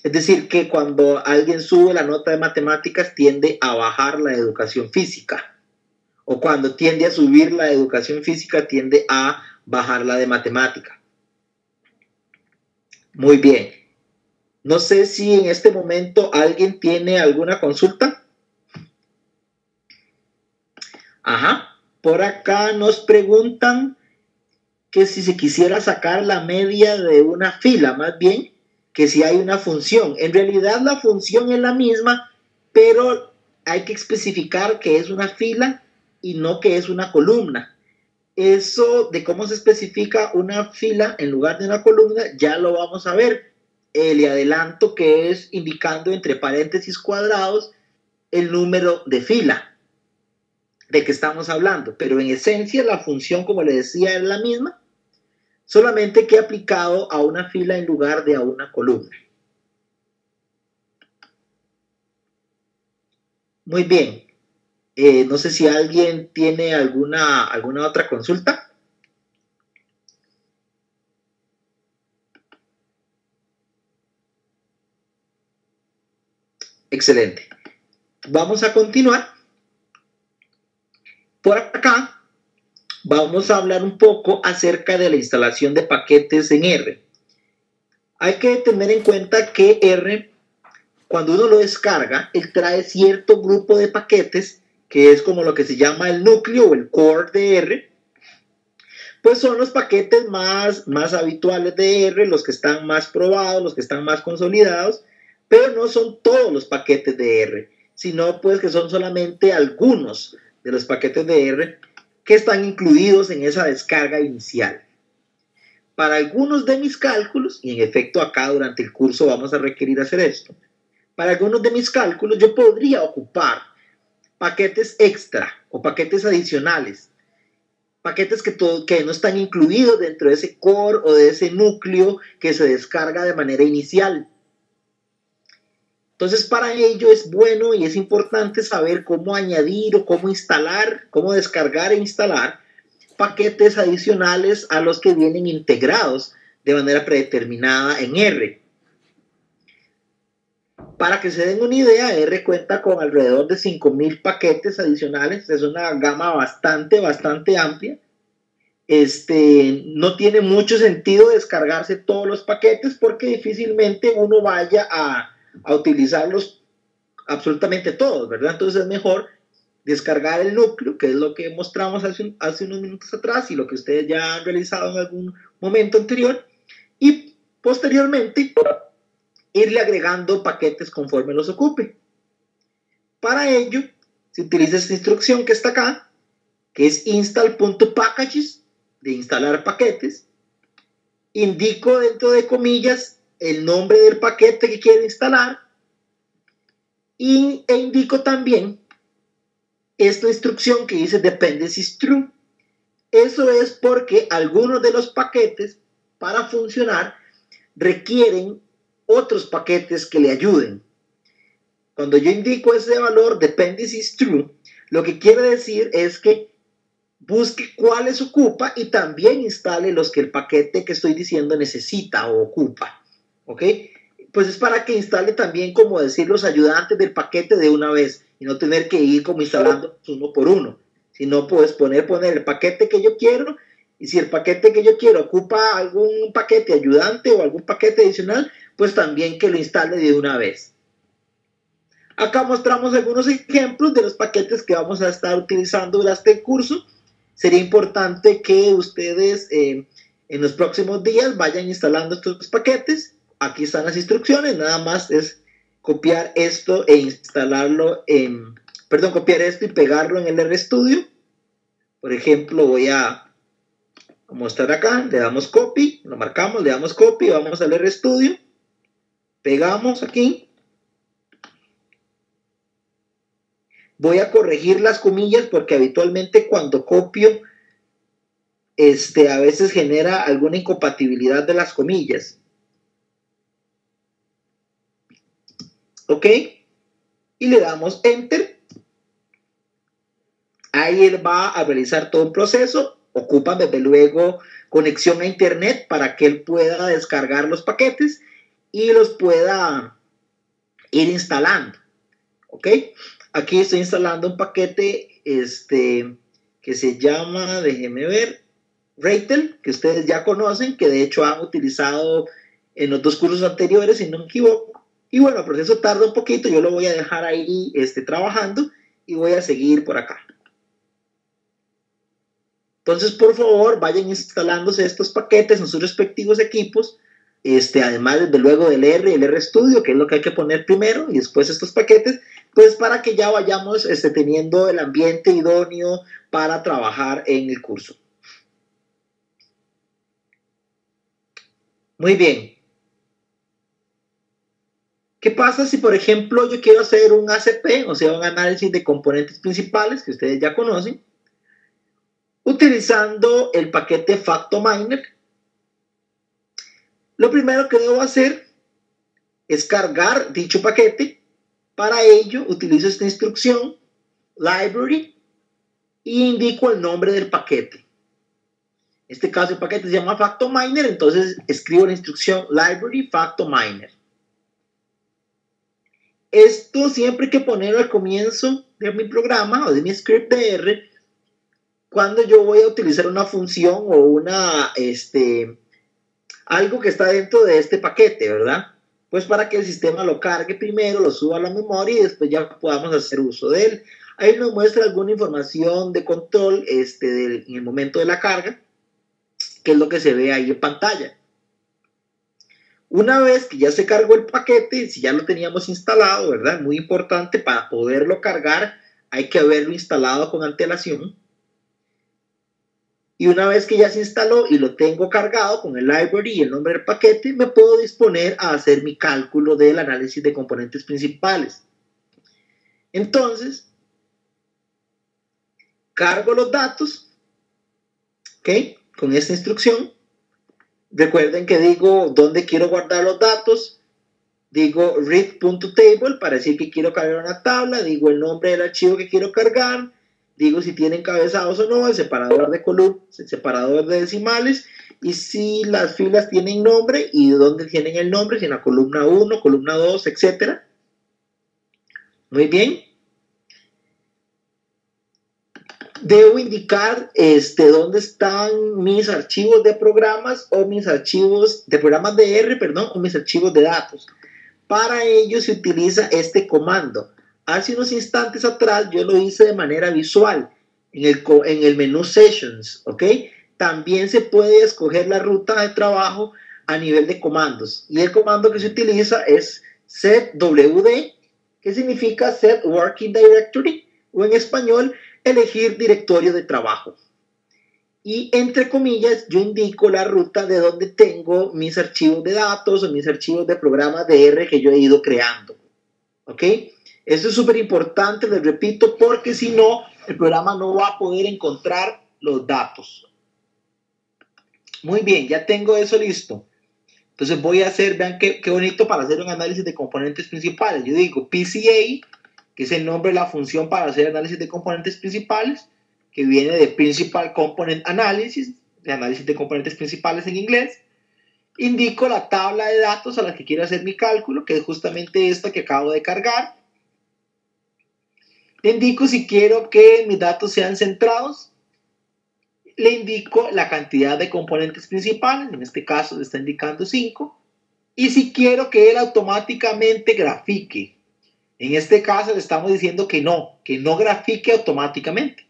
Es decir, que cuando alguien sube la nota de matemáticas tiende a bajar la educación física. O cuando tiende a subir la educación física tiende a bajar la de matemática. Muy bien. No sé si en este momento alguien tiene alguna consulta. Ajá. Por acá nos preguntan que si se quisiera sacar la media de una fila, más bien que si hay una función. En realidad la función es la misma, pero hay que especificar que es una fila y no que es una columna. Eso de cómo se especifica una fila en lugar de una columna, ya lo vamos a ver. Le adelanto que es indicando entre paréntesis cuadrados el número de fila de que estamos hablando, pero en esencia la función, como le decía, es la misma, solamente que aplicado a una fila en lugar de a una columna. Muy bien. No sé si alguien tiene alguna otra consulta. Excelente. Vamos a continuar. Por acá vamos a hablar un poco acerca de la instalación de paquetes en R. Hay que tener en cuenta que R, cuando uno lo descarga, él trae cierto grupo de paquetes, que es como lo que se llama el núcleo o el core de R. Pues son los paquetes más habituales de R, los que están más probados, los que están más consolidados, pero no son todos los paquetes de R, sino pues que son solamente algunos de los paquetes de R que están incluidos en esa descarga inicial. Para algunos de mis cálculos, y en efecto acá durante el curso vamos a requerir hacer esto, para algunos de mis cálculos yo podría ocupar paquetes extra o paquetes adicionales, paquetes que no están incluidos dentro de ese core o de ese núcleo que se descarga de manera inicial. Entonces, para ello es bueno y es importante saber cómo añadir o cómo instalar, cómo descargar e instalar paquetes adicionales a los que vienen integrados de manera predeterminada en R. Para que se den una idea, R cuenta con alrededor de 5,000 paquetes adicionales. Es una gama bastante amplia. No tiene mucho sentido descargarse todos los paquetes porque difícilmente uno vaya a utilizarlos absolutamente todos, ¿verdad? Entonces es mejor descargar el núcleo, que es lo que mostramos hace unos minutos atrás y lo que ustedes ya han realizado en algún momento anterior, y posteriormente irle agregando paquetes conforme los ocupe. Para ello, se utiliza esta instrucción que está acá, que es install.packages, de instalar paquetes. Indico dentro de comillas el nombre del paquete que quiero instalar e indico también esta instrucción que dice dependencies true. Eso es porque algunos de los paquetes para funcionar requieren otros paquetes que le ayuden. Cuando yo indico ese valor dependencies true, lo que quiere decir es que busque cuáles ocupa y también instale los que el paquete que estoy diciendo necesita o ocupa. ¿Ok? Pues es para que instale también, como decir, los ayudantes del paquete de una vez y no tener que ir como instalando uno por uno, sino puedes poner el paquete que yo quiero, y si el paquete que yo quiero ocupa algún paquete ayudante o algún paquete adicional, pues también que lo instale de una vez. Acá mostramos algunos ejemplos de los paquetes que vamos a estar utilizando durante el curso. Sería importante que ustedes en los próximos días vayan instalando estos paquetes. Aquí están las instrucciones, nada más es copiar esto e instalarlo copiar esto y pegarlo en el RStudio. Por ejemplo, voy a mostrar acá, le damos copy, lo marcamos, le damos copy, vamos al RStudio, pegamos aquí. Voy a corregir las comillas porque habitualmente cuando copio, a veces genera alguna incompatibilidad de las comillas. ¿Ok? Y le damos Enter. Ahí él va a realizar todo un proceso. Ocupa desde luego conexión a internet para que él pueda descargar los paquetes y los pueda ir instalando. ¿Ok? Aquí estoy instalando un paquete que se llama, déjenme ver, Ratel, que ustedes ya conocen, que de hecho han utilizado en los dos cursos anteriores, si no me equivoco. Y bueno, el proceso tarda un poquito, yo lo voy a dejar ahí trabajando y voy a seguir por acá. Entonces, por favor, vayan instalándose estos paquetes en sus respectivos equipos, además, desde luego, del R y el RStudio, que es lo que hay que poner primero, y después estos paquetes, pues para que ya vayamos teniendo el ambiente idóneo para trabajar en el curso. Muy bien. ¿Qué pasa si, por ejemplo, yo quiero hacer un ACP, o sea, un análisis de componentes principales que ustedes ya conocen, utilizando el paquete FactoMiner? Lo primero que debo hacer es cargar dicho paquete. Para ello, utilizo esta instrucción, library, y indico el nombre del paquete. En este caso, el paquete se llama FactoMiner, entonces escribo la instrucción library FactoMiner. Esto siempre hay que ponerlo al comienzo de mi programa o de mi script de R cuando yo voy a utilizar una función o algo que está dentro de este paquete, ¿verdad? Pues para que el sistema lo cargue primero, lo suba a la memoria y después ya podamos hacer uso de él. Ahí nos muestra alguna información de control en el momento de la carga, que es lo que se ve ahí en pantalla. Una vez que ya se cargó el paquete, si ya lo teníamos instalado, ¿verdad? Muy importante, para poderlo cargar hay que haberlo instalado con antelación. Y una vez que ya se instaló y lo tengo cargado con el library y el nombre del paquete, me puedo disponer a hacer mi cálculo del análisis de componentes principales. Entonces, cargo los datos, ¿ok? Con esta instrucción. Recuerden que digo dónde quiero guardar los datos. Digo read.table para decir que quiero cargar una tabla. Digo el nombre del archivo que quiero cargar. Digo si tiene encabezados o no, el separador de columnas, el separador de decimales. Y si las filas tienen nombre y de dónde tienen el nombre, si en la columna 1, columna 2, etc. Muy bien. Debo indicar dónde están mis archivos de programas o mis archivos de programas de R, perdón, o mis archivos de datos. Para ello se utiliza este comando. Hace unos instantes atrás yo lo hice de manera visual en el menú Sessions, ¿ok? También se puede escoger la ruta de trabajo a nivel de comandos. Y el comando que se utiliza es setwd, que significa Set Working Directory, o en español, elegir directorio de trabajo. Y entre comillas yo indico la ruta de donde tengo mis archivos de datos o mis archivos de programas de R que yo he ido creando. ¿Ok? Eso es súper importante, les repito, porque si no, el programa no va a poder encontrar los datos. Muy bien, ya tengo eso listo. Entonces voy a hacer, vean qué bonito para hacer un análisis de componentes principales. Yo digo PCA, que es el nombre de la función para hacer análisis de componentes principales, que viene de Principal Component Analysis, de análisis de componentes principales en inglés. Indico la tabla de datos a la que quiero hacer mi cálculo, que es justamente esta que acabo de cargar. Le indico si quiero que mis datos sean centrados. Le indico la cantidad de componentes principales, en este caso le está indicando 5. Y si quiero que él automáticamente grafique. En este caso le estamos diciendo que no grafique automáticamente.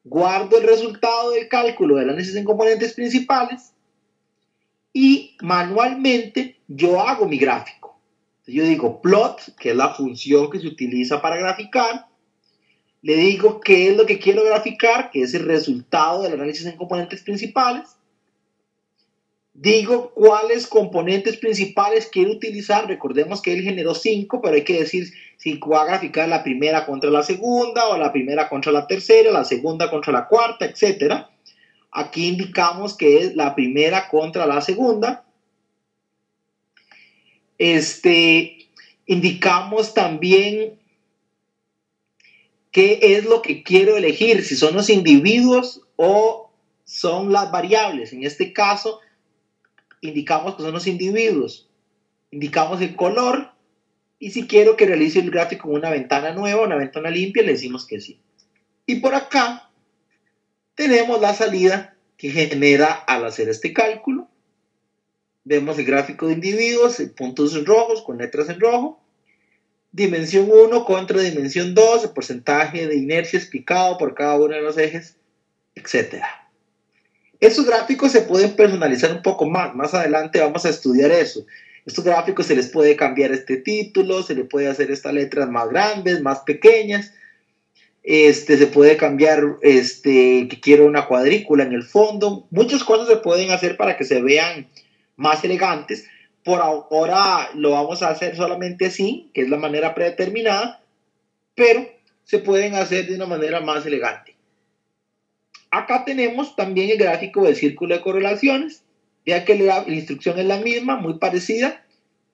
Guardo el resultado del cálculo del análisis en componentes principales y manualmente yo hago mi gráfico. Yo digo plot, que es la función que se utiliza para graficar. Le digo qué es lo que quiero graficar, que es el resultado del análisis en componentes principales. Digo cuáles componentes principales quiero utilizar. Recordemos que él generó 5, pero hay que decir si va a graficar la primera contra la segunda, o la primera contra la tercera, la segunda contra la cuarta, etc. Aquí indicamos que es la primera contra la segunda. Indicamos también qué es lo que quiero elegir, si son los individuos o son las variables. En este caso, indicamos que son los individuos. Indicamos el color y si quiero que realice el gráfico en una ventana nueva, una ventana limpia, le decimos que sí. Y por acá tenemos la salida que genera al hacer este cálculo. Vemos el gráfico de individuos, puntos rojos con letras en rojo. Dimensión 1 contra dimensión 2, el porcentaje de inercia explicado por cada uno de los ejes, etc. Estos gráficos se pueden personalizar un poco más. Más adelante vamos a estudiar eso. Estos gráficos se les puede cambiar este título, se le puede hacer estas letras más grandes, más pequeñas. Se puede cambiar que quiero una cuadrícula en el fondo. Muchas cosas se pueden hacer para que se vean más elegantes. Por ahora lo vamos a hacer solamente así, que es la manera predeterminada, pero se pueden hacer de una manera más elegante. Acá tenemos también el gráfico del círculo de correlaciones, ya que la instrucción es la misma, muy parecida,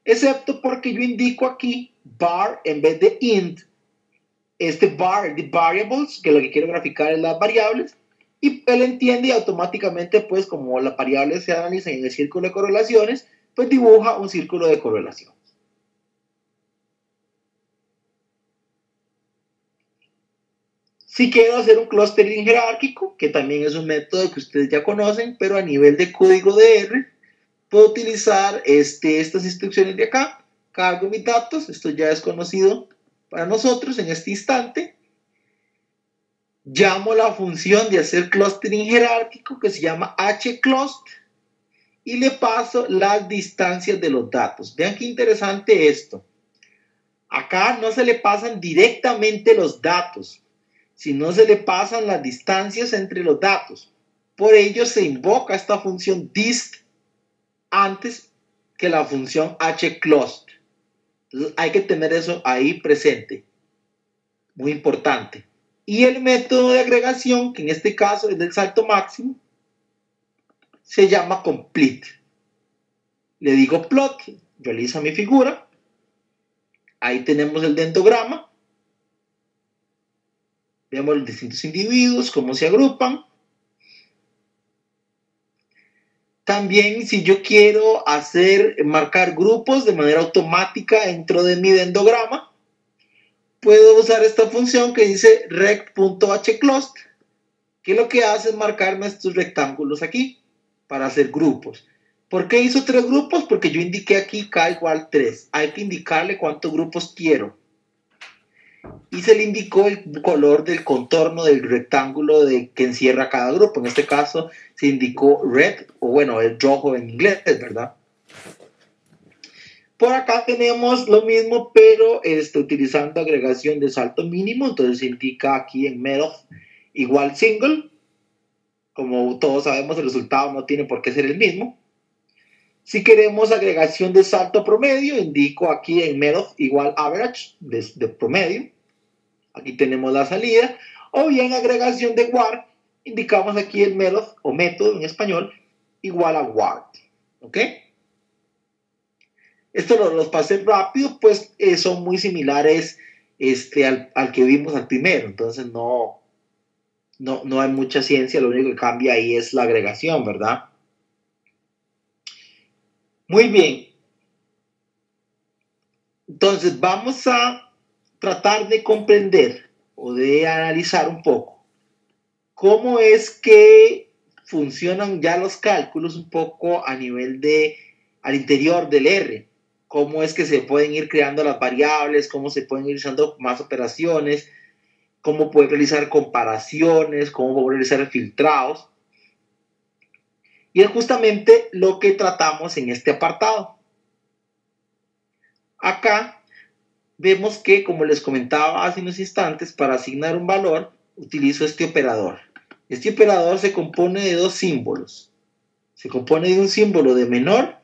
excepto porque yo indico aquí var en vez de int. Este var de variables, que lo que quiero graficar es las variables, y él entiende y automáticamente, pues como las variables se analizan en el círculo de correlaciones, pues dibuja un círculo de correlación. Si quiero hacer un clustering jerárquico, que también es un método que ustedes ya conocen, pero a nivel de código de R, puedo utilizar estas instrucciones de acá, cargo mis datos, esto ya es conocido para nosotros en este instante, llamo la función de hacer clustering jerárquico que se llama hclust y le paso las distancias de los datos. Vean qué interesante esto. Acá no se le pasan directamente los datos, sino se le pasan las distancias entre los datos. Por ello se invoca esta función dist antes que la función hclust. Entonces hay que tener eso ahí presente. Muy importante. Y el método de agregación, que en este caso es del salto máximo, se llama complete. Le digo plot, realiza mi figura. Ahí tenemos el dendrograma. Vemos los distintos individuos, cómo se agrupan. También, si yo quiero marcar grupos de manera automática dentro de mi dendrograma, puedo usar esta función que dice rect.hclust, que lo que hace es marcarme estos rectángulos aquí para hacer grupos. ¿Por qué hizo 3 grupos? Porque yo indiqué aquí k igual 3. Hay que indicarle cuántos grupos quiero. Y se le indicó el color del contorno del rectángulo que encierra cada grupo. En este caso se indicó red, o bueno, el rojo en inglés, ¿verdad? Por acá tenemos lo mismo, pero utilizando agregación de salto mínimo. Entonces se indica aquí en method igual single. Como todos sabemos, el resultado no tiene por qué ser el mismo. Si queremos agregación de salto promedio, indico aquí en method igual average de promedio. Aquí tenemos la salida. O bien agregación de war, indicamos aquí el method o método en español igual a war. ¿Ok? Esto los pasé rápido, pues son muy similares al que vimos al primero. Entonces no hay mucha ciencia, lo único que cambia ahí es la agregación, ¿verdad? Muy bien. Entonces vamos a tratar de comprender o de analizar un poco cómo es que funcionan ya los cálculos un poco a nivel al interior del R. Cómo es que se pueden ir creando las variables, cómo se pueden ir usando más operaciones, cómo poder realizar comparaciones, cómo poder realizar filtrados. Y es justamente lo que tratamos en este apartado. Acá vemos que, como les comentaba hace unos instantes, para asignar un valor utilizo este operador. Este operador se compone de 2 símbolos. Se compone de un símbolo de menor,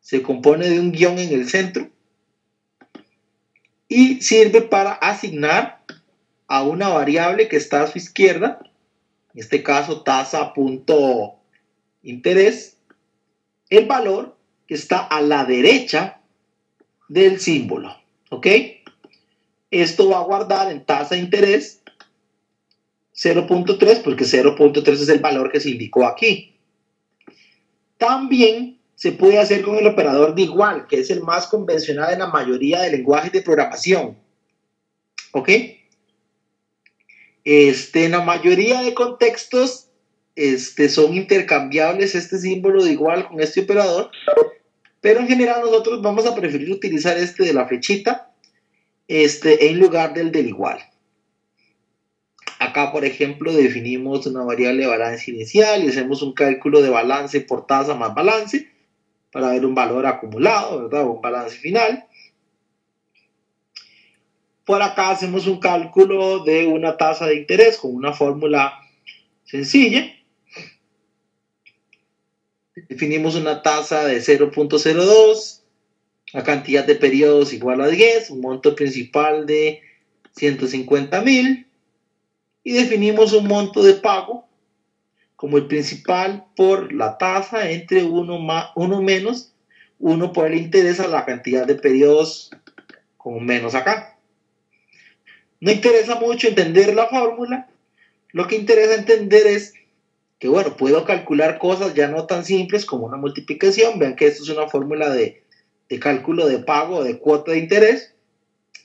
se compone de un guión en el centro y sirve para asignar a una variable que está a su izquierda, en este caso tasa.interés, el valor que está a la derecha del símbolo. ¿Ok? Esto va a guardar en tasa de interés 0.3 porque 0.3 es el valor que se indicó aquí. También se puede hacer con el operador de igual, que es el más convencional en la mayoría de lenguajes de programación. ¿Ok? En la mayoría de contextos son intercambiables este símbolo de igual con este operador, pero en general nosotros vamos a preferir utilizar de la flechita en lugar del igual. Acá, por ejemplo, definimos una variable de balance inicial y hacemos un cálculo de balance por tasa más balance para ver un valor acumulado, ¿verdad? Un balance final. Por acá hacemos un cálculo de una tasa de interés con una fórmula sencilla. Definimos una tasa de 0.02, la cantidad de periodos igual a 10, un monto principal de 150,000 y definimos un monto de pago como el principal por la tasa entre 1 menos 1 por el interés a la cantidad de periodos con menos acá. No interesa mucho entender la fórmula, lo que interesa entender es que, bueno, puedo calcular cosas ya no tan simples como una multiplicación. Vean que esto es una fórmula de cálculo de pago, de cuota de interés,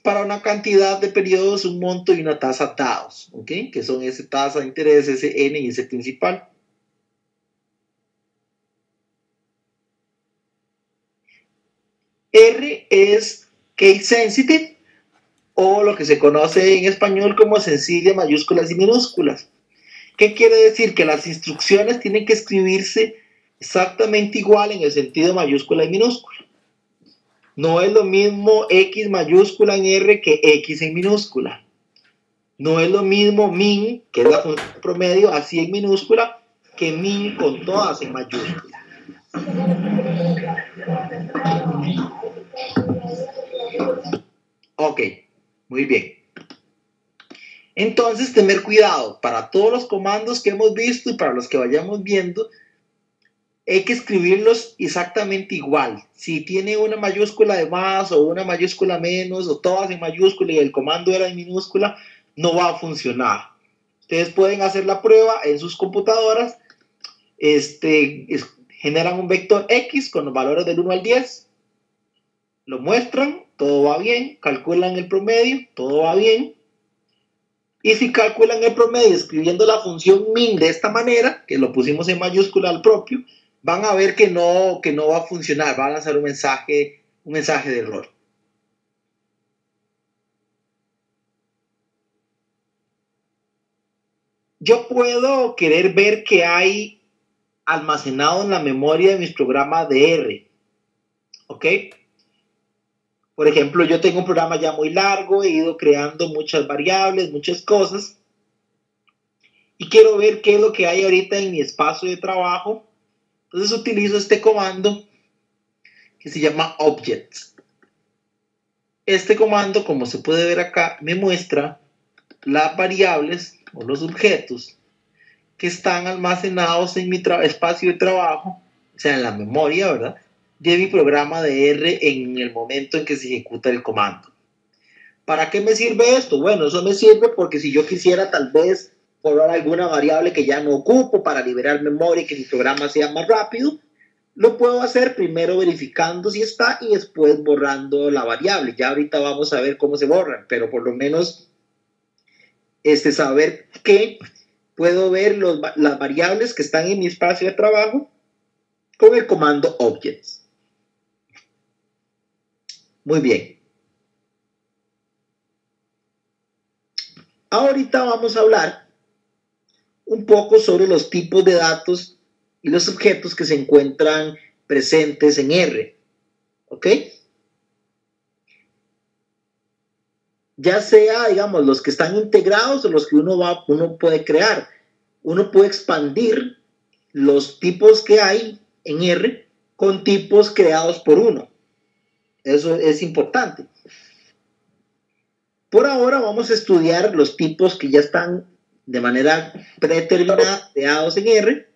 para una cantidad de periodos, un monto y una tasa dados, ¿ok? Que son esa tasa de interés, ese N y ese principal. R es case sensitive, o lo que se conoce en español como sencilla, mayúsculas y minúsculas. ¿Qué quiere decir? Que las instrucciones tienen que escribirse exactamente igual en el sentido mayúscula y minúscula. No es lo mismo X mayúscula en R que X en minúscula. No es lo mismo min, que es la función promedio, así en minúscula, que min con todas en mayúscula. Ok, muy bien. Entonces, tener cuidado para todos los comandos que hemos visto y para los que vayamos viendo, hay que escribirlos exactamente igual. Si tiene una mayúscula de más o una mayúscula menos o todas en mayúscula y el comando era en minúscula, no va a funcionar. Ustedes pueden hacer la prueba en sus computadoras. Generan un vector X con los valores del 1 al 10. Lo muestran, todo va bien. Calculan el promedio, todo va bien. Y si calculan el promedio escribiendo la función min de esta manera, que lo pusimos en mayúscula al propio, van a ver que no va a funcionar, va a lanzar un mensaje de error. Yo puedo querer ver qué hay almacenado en la memoria de mis programas de R. ¿Ok? Por ejemplo, yo tengo un programa ya muy largo, he ido creando muchas variables, muchas cosas, y quiero ver qué es lo que hay ahorita en mi espacio de trabajo. Entonces utilizo este comando que se llama objects. Este comando, como se puede ver acá, me muestra las variables o los objetos que están almacenados en mi espacio de trabajo, o sea, en la memoria, ¿verdad?, de mi programa de R en el momento en que se ejecuta el comando. ¿Para qué me sirve esto? Bueno, eso me sirve porque si yo quisiera tal vez borrar alguna variable que ya no ocupo para liberar memoria y que mi programa sea más rápido, lo puedo hacer primero verificando si está y después borrando la variable. Ya ahorita vamos a ver cómo se borran, pero por lo menos saber que puedo ver las variables que están en mi espacio de trabajo con el comando objects. Muy bien. Ahorita vamos a hablar un poco sobre los tipos de datos y los objetos que se encuentran presentes en R. ¿Ok? Ya sea, digamos, los que están integrados o los que uno puede crear. Uno puede expandir los tipos que hay en R con tipos creados por uno. Eso es importante. Por ahora vamos a estudiar los tipos que ya están de manera predeterminada creados en R.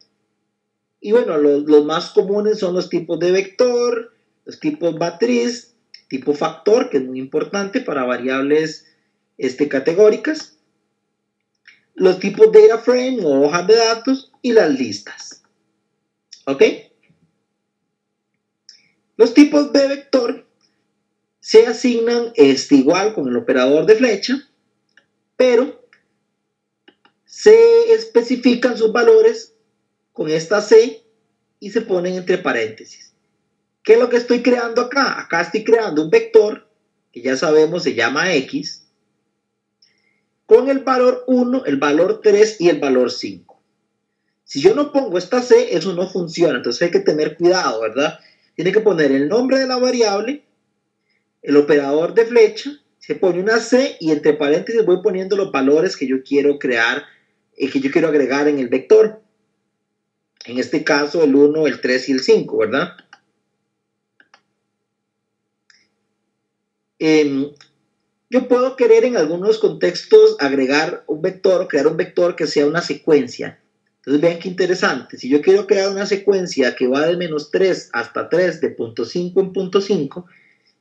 Y bueno, los más comunes son los tipos de vector, los tipos matriz, tipo factor, que es muy importante para variables categóricas, los tipos data frame o hojas de datos y las listas. ¿Ok? Los tipos de vector se asignan igual con el operador de flecha, pero se especifican sus valores con esta C y se ponen entre paréntesis. ¿Qué es lo que estoy creando acá? Acá estoy creando un vector que ya sabemos se llama X con el valor 1, el valor 3 y el valor 5. Si yo no pongo esta C, eso no funciona. Entonces hay que tener cuidado, ¿verdad? Tiene que poner el nombre de la variable, el operador de flecha, se pone una C y entre paréntesis voy poniendo los valores que yo quiero crear, que yo quiero agregar en el vector. En este caso el 1, el 3 y el 5, ¿verdad? Yo puedo querer en algunos contextos agregar un vector o crear un vector que sea una secuencia. Entonces vean qué interesante. Si yo quiero crear una secuencia que va de menos 3 hasta 3 de punto 5 en punto 5,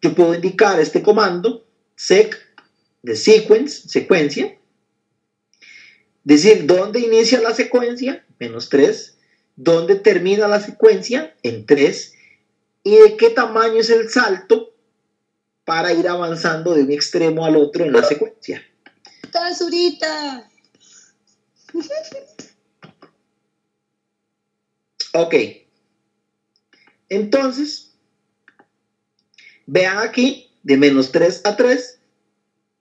yo puedo indicar este comando sec de secuencia, decir dónde inicia la secuencia, menos 3, dónde termina la secuencia, en 3, y de qué tamaño es el salto para ir avanzando de un extremo al otro en la secuencia. ¡Casurita! Ok. Entonces, vean aquí, de menos 3 a 3,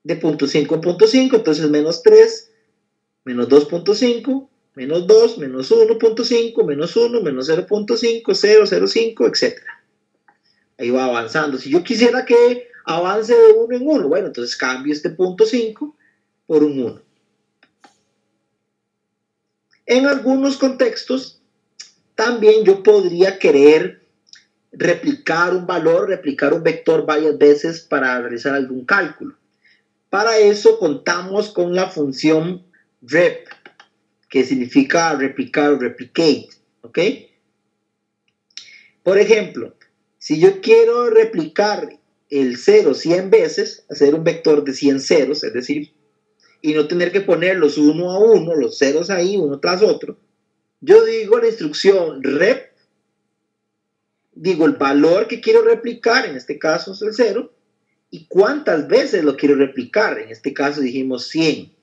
de punto 5 a punto 5, entonces menos 3, menos 2.5, menos 2, menos 1.5, menos 1, menos 0.5, 0, 0.5, etc. Ahí va avanzando. Si yo quisiera que avance de 1 en 1, bueno, entonces cambio este punto 5 por un 1. En algunos contextos, también yo podría querer replicar un valor, replicar un vector varias veces para realizar algún cálculo. Para eso contamos con la función rep, que significa replicar o replicate, ¿ok? Por ejemplo, si yo quiero replicar el 0 100 veces, hacer un vector de 100 ceros, es decir, y no tener que ponerlos uno a uno, los ceros ahí, uno tras otro, yo digo la instrucción rep, digo el valor que quiero replicar, en este caso es el 0, y cuántas veces lo quiero replicar, en este caso dijimos 100.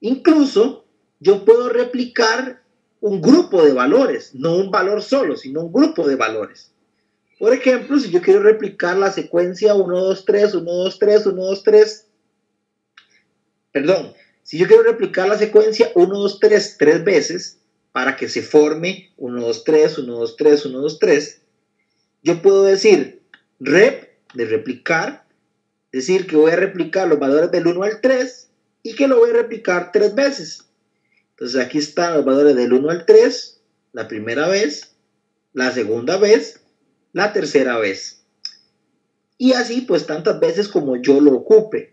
Incluso yo puedo replicar un grupo de valores, no un valor solo, sino un grupo de valores. Por ejemplo, si yo quiero replicar la secuencia 1, 2, 3, 1, 2, 3, 1, 2, 3, perdón, si yo quiero replicar la secuencia 1, 2, 3 tres veces para que se forme 1, 2, 3, 1, 2, 3, 1, 2, 3, yo puedo decir rep de replicar, decir que voy a replicar los valores del 1 al 3 y que lo voy a replicar 3 veces. Entonces aquí están los valores del 1 al 3, la primera vez, la segunda vez, la tercera vez. Y así pues tantas veces como yo lo ocupe.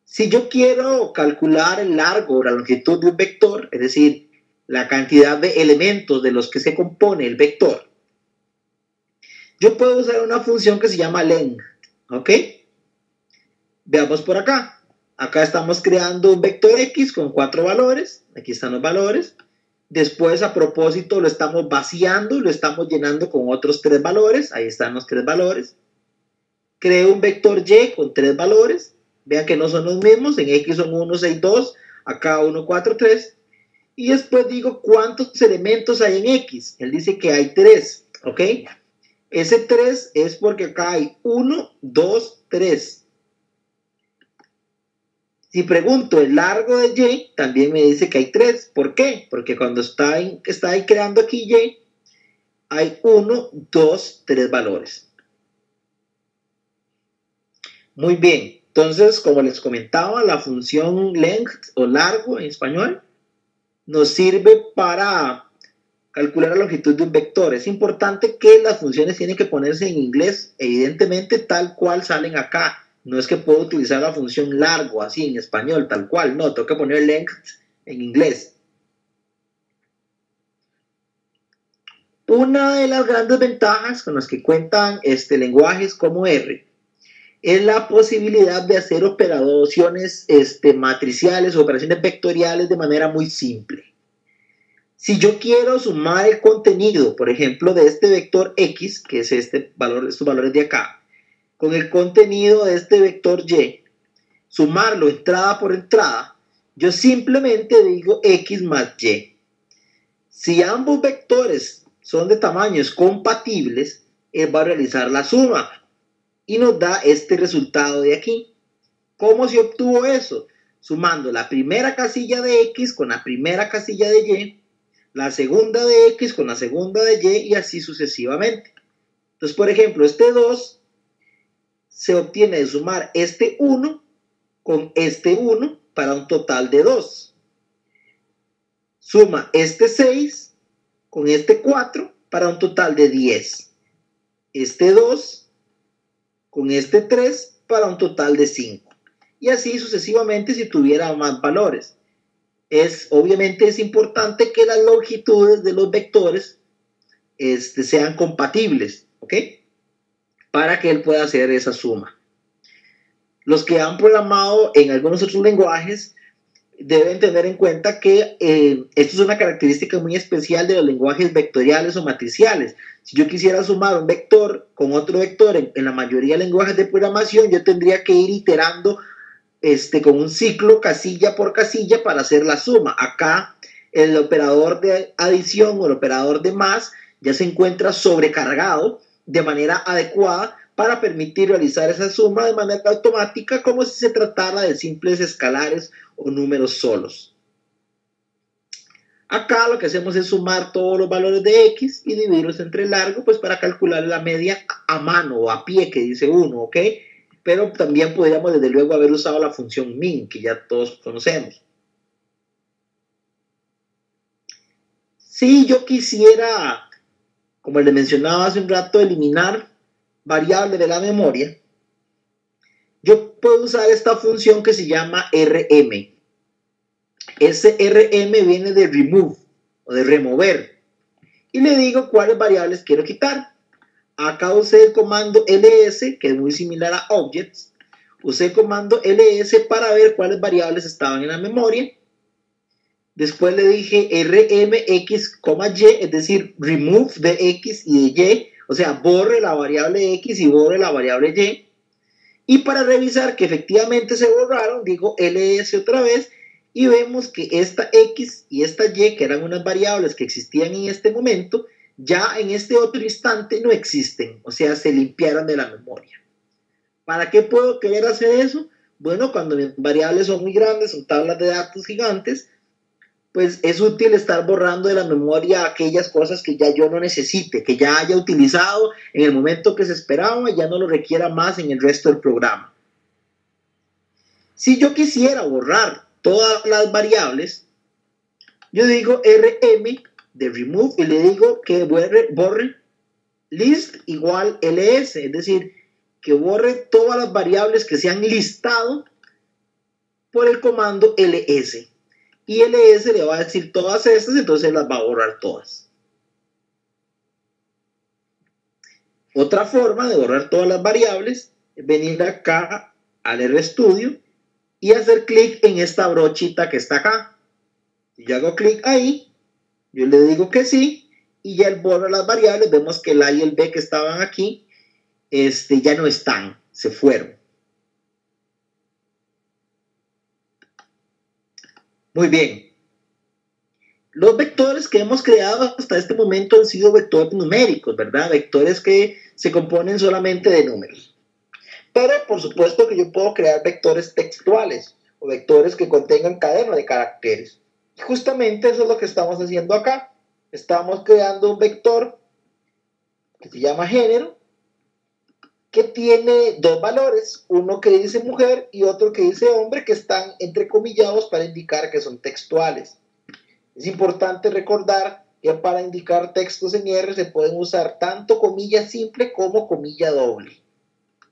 Si yo quiero calcular el largo o la longitud de un vector, es decir, la cantidad de elementos de los que se compone el vector, yo puedo usar una función que se llama length, ¿ok? Veamos por acá. Acá estamos creando un vector X con 4 valores. Aquí están los valores. Después, a propósito, lo estamos vaciando, lo estamos llenando con otros 3 valores. Ahí están los 3 valores. Creo un vector Y con 3 valores. Vean que no son los mismos. En X son 1, 6, 2. Acá 1, 4, 3. Y después digo cuántos elementos hay en X. Él dice que hay 3. ¿Ok? Ese 3 es porque acá hay 1, 2, 3. Si pregunto el largo de Y, también me dice que hay 3. ¿Por qué? Porque cuando está ahí creando aquí Y, hay 1, 2, 3 valores. Muy bien. Entonces, como les comentaba, la función length o largo en español nos sirve para calcular la longitud de un vector. Es importante que las funciones tienen que ponerse en inglés, evidentemente tal cual salen acá. No es que puedo utilizar la función largo así en español, tal cual. No, tengo que poner length en inglés. Una de las grandes ventajas con las que cuentan lenguajes como R es la posibilidad de hacer operaciones matriciales o operaciones vectoriales de manera muy simple. Si yo quiero sumar el contenido, por ejemplo, de este vector X, que es estos valores de acá, con el contenido de este vector Y, sumarlo entrada por entrada, yo simplemente digo X más Y. Si ambos vectores son de tamaños compatibles, él va a realizar la suma y nos da este resultado de aquí. ¿Cómo se obtuvo eso? Sumando la primera casilla de X con la primera casilla de Y, la segunda de X con la segunda de Y y así sucesivamente. Entonces, por ejemplo, este 2 se obtiene de sumar este 1 con este 1 para un total de 2. Suma este 6 con este 4 para un total de 10. Este 2 con este 3 para un total de 5. Y así sucesivamente si tuviera más valores. Obviamente es importante que las longitudes de los vectores sean compatibles, ¿ok? Para que él pueda hacer esa suma. Los que han programado en algunos otros lenguajes deben tener en cuenta que esto es una característica muy especial de los lenguajes vectoriales o matriciales. Si yo quisiera sumar un vector con otro vector en la mayoría de lenguajes de programación, yo tendría que ir iterando con un ciclo casilla por casilla para hacer la suma. Acá el operador de adición o el operador de más ya se encuentra sobrecargado de manera adecuada para permitir realizar esa suma de manera automática como si se tratara de simples escalares o números solos. Acá lo que hacemos es sumar todos los valores de X y dividirlos entre largo, pues para calcular la media a mano o a pie, que dice uno, ¿ok? Pero también podríamos desde luego haber usado la función min, que ya todos conocemos. Si yo quisiera, como les mencionaba hace un rato, eliminar variables de la memoria, yo puedo usar esta función que se llama rm. Ese rm viene de remove o de remover. Y le digo cuáles variables quiero quitar. Acá usé el comando ls, que es muy similar a objects. Usé el comando ls para ver cuáles variables estaban en la memoria. Después le dije rmx, y, es decir, remove de x y de y, o sea, borre la variable x y borre la variable y. Y para revisar que efectivamente se borraron, digo ls otra vez y vemos que esta x y esta y, que eran unas variables que existían en este momento, ya en este otro instante no existen, o sea, se limpiaron de la memoria. ¿Para qué puedo querer hacer eso? Bueno, cuando mis variables son muy grandes, son tablas de datos gigantes, pues es útil estar borrando de la memoria aquellas cosas que ya yo no necesite, que ya haya utilizado en el momento que se esperaba y ya no lo requiera más en el resto del programa. Si yo quisiera borrar todas las variables, yo digo rm de remove y le digo que borre list igual ls, es decir, que borre todas las variables que se han listado por el comando ls. Y ls le va a decir todas estas, entonces las va a borrar todas. Otra forma de borrar todas las variables es venir acá al RStudio y hacer clic en esta brochita que está acá. Si yo hago clic ahí, yo le digo que sí, y ya él borra las variables. Vemos que el A y el B que estaban aquí, ya no están, se fueron. Muy bien. Los vectores que hemos creado hasta este momento han sido vectores numéricos, ¿verdad? Vectores que se componen solamente de números. Pero, por supuesto que yo puedo crear vectores textuales o vectores que contengan cadena de caracteres. Y justamente eso es lo que estamos haciendo acá. Estamos creando un vector que se llama género, que tiene dos valores, uno que dice mujer y otro que dice hombre, que están entrecomillados para indicar que son textuales. Es importante recordar que para indicar textos en R se pueden usar tanto comilla simple como comilla doble.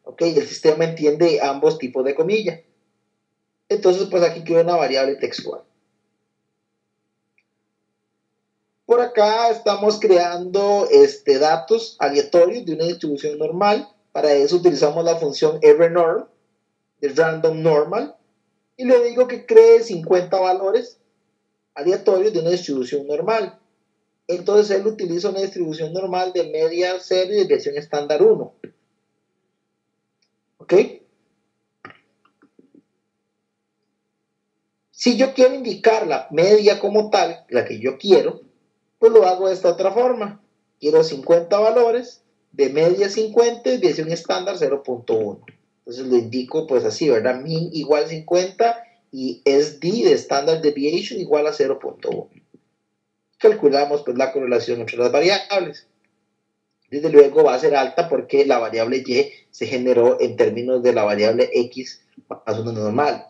¿Ok? El sistema entiende ambos tipos de comilla. Entonces, pues aquí queda una variable textual. Por acá estamos creando datos aleatorios de una distribución normal. Para eso utilizamos la función rnorm, de random normal, y le digo que cree 50 valores aleatorios de una distribución normal. Entonces él utiliza una distribución normal de media 0 y desviación estándar 1. ¿Ok? Si yo quiero indicar la media como tal, la que yo quiero, pues lo hago de esta otra forma. Quiero 50 valores, de media 50 y desviación estándar 0.1. Entonces lo indico pues así, ¿verdad? Min igual 50 y SD de Standard Deviation igual a 0.1. Calculamos pues la correlación entre las variables. Desde luego va a ser alta porque la variable y se generó en términos de la variable x más una normal.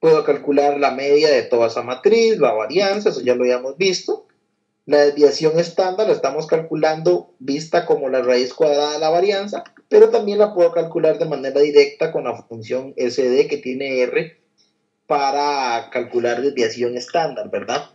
Puedo calcular la media de toda esa matriz, la varianza, eso ya lo habíamos visto. La desviación estándar la estamos calculando vista como la raíz cuadrada de la varianza, pero también la puedo calcular de manera directa con la función SD que tiene R para calcular desviación estándar, ¿verdad?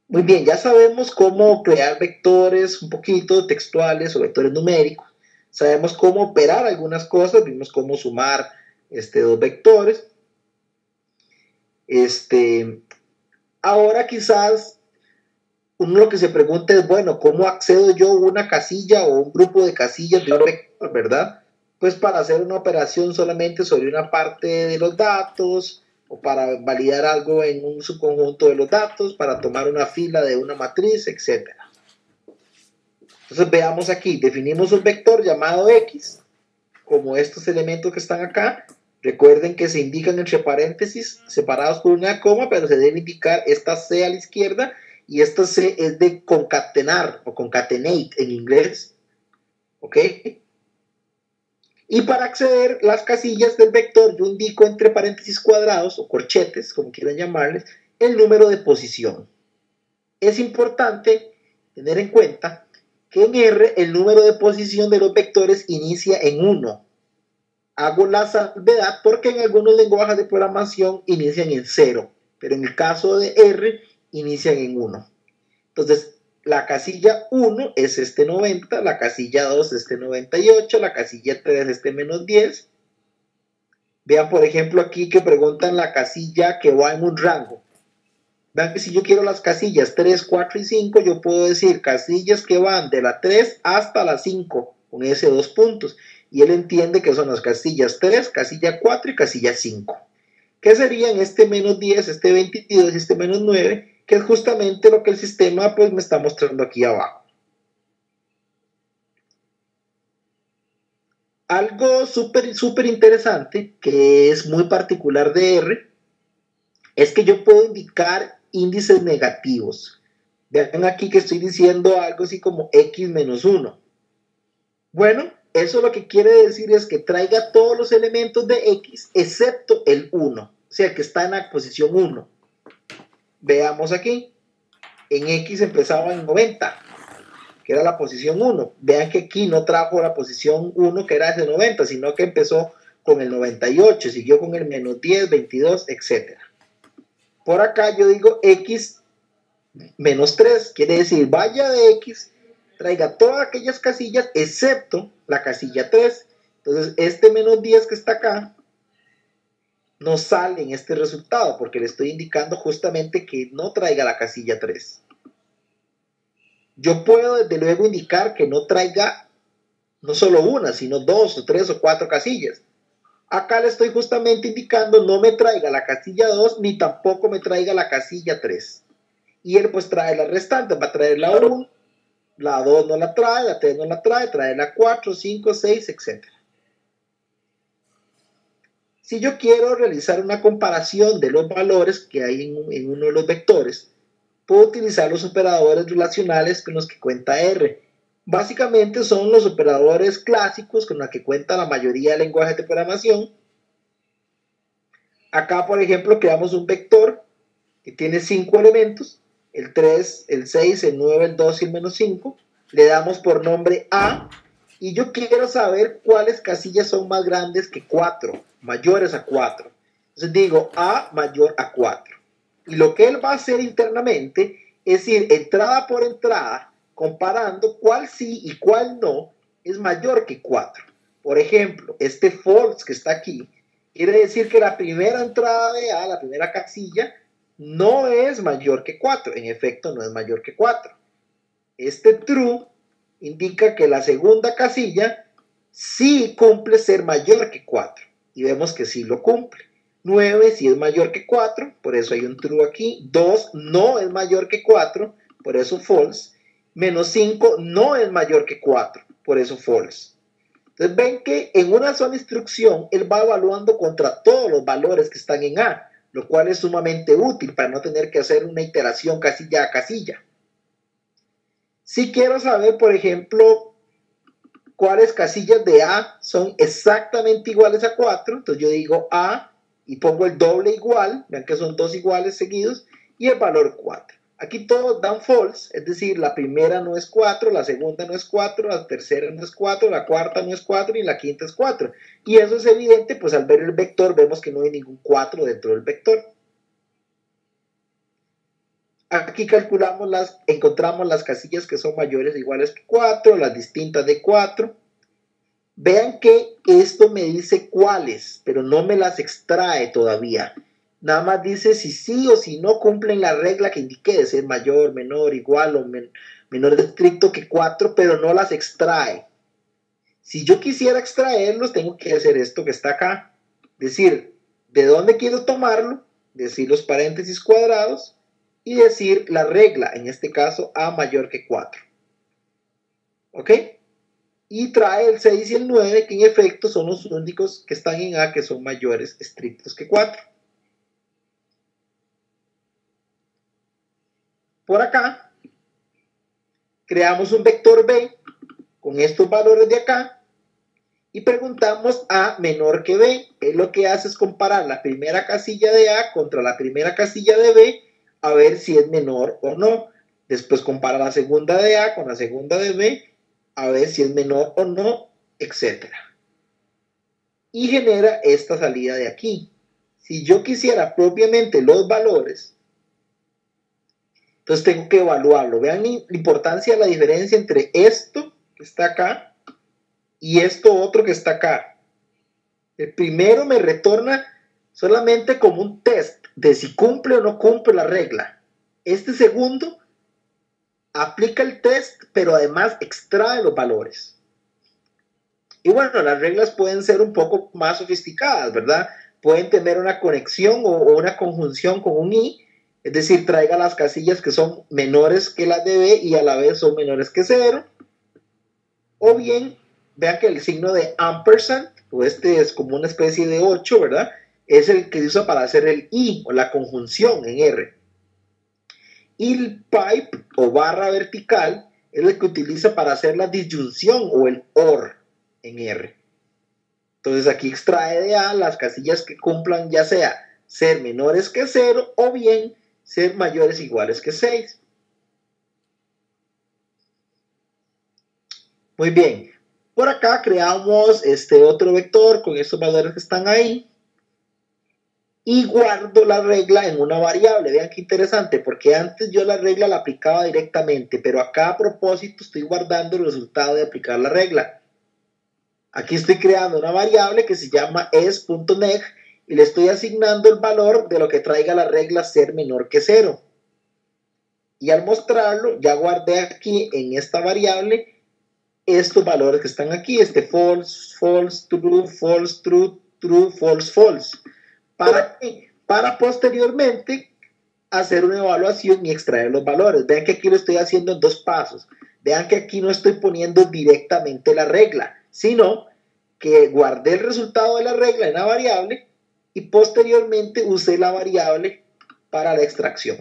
Muy bien, ya sabemos cómo crear vectores un poquito textuales o vectores numéricos. Sabemos cómo operar algunas cosas, vimos cómo sumar dos vectores. Ahora quizás uno lo que se pregunta es, bueno, ¿cómo accedo yo a una casilla o un grupo de casillas de un vector, verdad? Pues para hacer una operación solamente sobre una parte de los datos, o para validar algo en un subconjunto de los datos, para tomar una fila de una matriz, etc. Entonces veamos aquí, definimos un vector llamado X, como estos elementos que están acá. Recuerden que se indican entre paréntesis, separados por una coma, pero se debe indicar esta C a la izquierda, y esta C es de concatenar, o concatenate en inglés. ¿Ok? Y para acceder a las casillas del vector, yo indico entre paréntesis cuadrados, o corchetes, como quieran llamarles, el número de posición. Es importante tener en cuenta que en R el número de posición de los vectores inicia en 1. Hago la salvedad porque en algunos lenguajes de programación inician en 0, pero en el caso de R inician en 1. Entonces, la casilla 1 es este 90, la casilla 2 es este 98, la casilla 3 es este menos 10. Vean, por ejemplo, aquí que preguntan la casilla que va en un rango. Vean que si yo quiero las casillas 3, 4 y 5, yo puedo decir casillas que van de la 3 hasta la 5, con ese 2 puntos. Y él entiende que son las casillas 3, casilla 4 y casilla 5. ¿Qué serían este menos 10, este 22 y este menos 9? Que es justamente lo que el sistema pues me está mostrando aquí abajo. Algo súper interesante, que es muy particular de R, es que yo puedo indicar índices negativos. Vean aquí que estoy diciendo algo así como x menos 1. Bueno, eso lo que quiere decir es que traiga todos los elementos de x excepto el 1, o sea, que está en la posición 1. Veamos aquí. En x empezaba en 90, que era la posición 1. Vean que aquí no trajo la posición 1, que era ese 90, sino que empezó con el 98, siguió con el menos 10, 22, etc. Por acá yo digo x menos 3, quiere decir vaya de x, traiga todas aquellas casillas excepto la casilla 3. Entonces este menos 10 que está acá no sale en este resultado porque le estoy indicando justamente que no traiga la casilla 3. Yo puedo desde luego indicar que no traiga no solo una, sino 2 o 3 o 4 casillas. Acá le estoy justamente indicando no me traiga la casilla 2 ni tampoco me traiga la casilla 3. Y él pues trae la restante, va a traer la 1, la 2 no la trae, la 3 no la trae la 4, 5, 6, etc. Si yo quiero realizar una comparación de los valores que hay en uno de los vectores, puedo utilizar los operadores relacionales con los que cuenta R. Básicamente son los operadores clásicos con los que cuenta la mayoría de lenguajes de programación. Acá, por ejemplo, creamos un vector que tiene 5 elementos, el 3, el 6, el 9, el 2 y el menos 5. Le damos por nombre A y yo quiero saber cuáles casillas son más grandes que 4, mayores a 4. Entonces digo A mayor a 4. Y lo que él va a hacer internamente es ir entrada por entrada, comparando cuál sí y cuál no es mayor que 4. Por ejemplo, este false que está aquí, quiere decir que la primera entrada de A, la primera casilla, no es mayor que 4. En efecto, no es mayor que 4. Este true indica que la segunda casilla sí cumple ser mayor que 4. Y vemos que sí lo cumple. 9 sí es mayor que 4, por eso hay un true aquí. 2 no es mayor que 4, por eso false. Menos 5 no es mayor que 4, por eso false. Entonces ven que en una sola instrucción él va evaluando contra todos los valores que están en A, lo cual es sumamente útil para no tener que hacer una iteración casilla a casilla. Si quiero saber, por ejemplo, cuáles casillas de A son exactamente iguales a 4. Entonces yo digo A y pongo el doble igual, vean que son dos iguales seguidos, y el valor 4. Aquí todos dan false, es decir, la primera no es 4, la segunda no es 4, la tercera no es 4, la cuarta no es 4 y la quinta es 4. Y eso es evidente, pues al ver el vector vemos que no hay ningún 4 dentro del vector. Aquí encontramos las casillas que son mayores o iguales que 4, las distintas de 4. Vean que esto me dice cuáles, pero no me las extrae todavía. Nada más dice si sí o si no cumplen la regla que indiqué, de ser mayor, menor, igual o menor estricto que 4, pero no las extrae. Si yo quisiera extraerlos, tengo que hacer esto que está acá. Decir, ¿de dónde quiero tomarlo? Decir los paréntesis cuadrados y decir la regla, en este caso A mayor que 4. ¿Ok? Y trae el 6 y el 9, que en efecto son los únicos que están en A que son mayores estrictos que 4. Por acá, creamos un vector B con estos valores de acá y preguntamos A menor que B. Lo que hace es comparar la primera casilla de A contra la primera casilla de B a ver si es menor o no. Después compara la segunda de A con la segunda de B a ver si es menor o no, etc. Y genera esta salida de aquí. Si yo quisiera propiamente los valores, entonces tengo que evaluarlo. Vean la importancia de la diferencia entre esto que está acá y esto otro que está acá. El primero me retorna solamente como un test de si cumple o no cumple la regla. Este segundo aplica el test, pero además extrae los valores. Y bueno, las reglas pueden ser un poco más sofisticadas, ¿verdad? Pueden tener una conexión o una conjunción con un i, es decir, traiga las casillas que son menores que las de B y a la vez son menores que 0. O bien, vean que el signo de ampersand, o este es como una especie de 8, ¿verdad? Es el que se usa para hacer el i, o la conjunción en R. Y el pipe, o barra vertical, es el que utiliza para hacer la disyunción, o el OR en R. Entonces aquí extrae de A las casillas que cumplan ya sea ser menores que 0 o bien ser mayores o iguales que 6. Muy bien. Por acá creamos este otro vector con estos valores que están ahí. Y guardo la regla en una variable. Vean qué interesante, porque antes yo la regla la aplicaba directamente, pero acá a propósito estoy guardando el resultado de aplicar la regla. Aquí estoy creando una variable que se llama es.neg y le estoy asignando el valor de lo que traiga la regla ser menor que 0. Y al mostrarlo, ya guardé aquí en esta variable estos valores que están aquí, false, false, true, false, true, true, false, false. Para posteriormente hacer una evaluación y extraer los valores. Vean que aquí lo estoy haciendo en dos pasos. Vean que aquí no estoy poniendo directamente la regla, sino que guardé el resultado de la regla en la variable y posteriormente usé la variable para la extracción.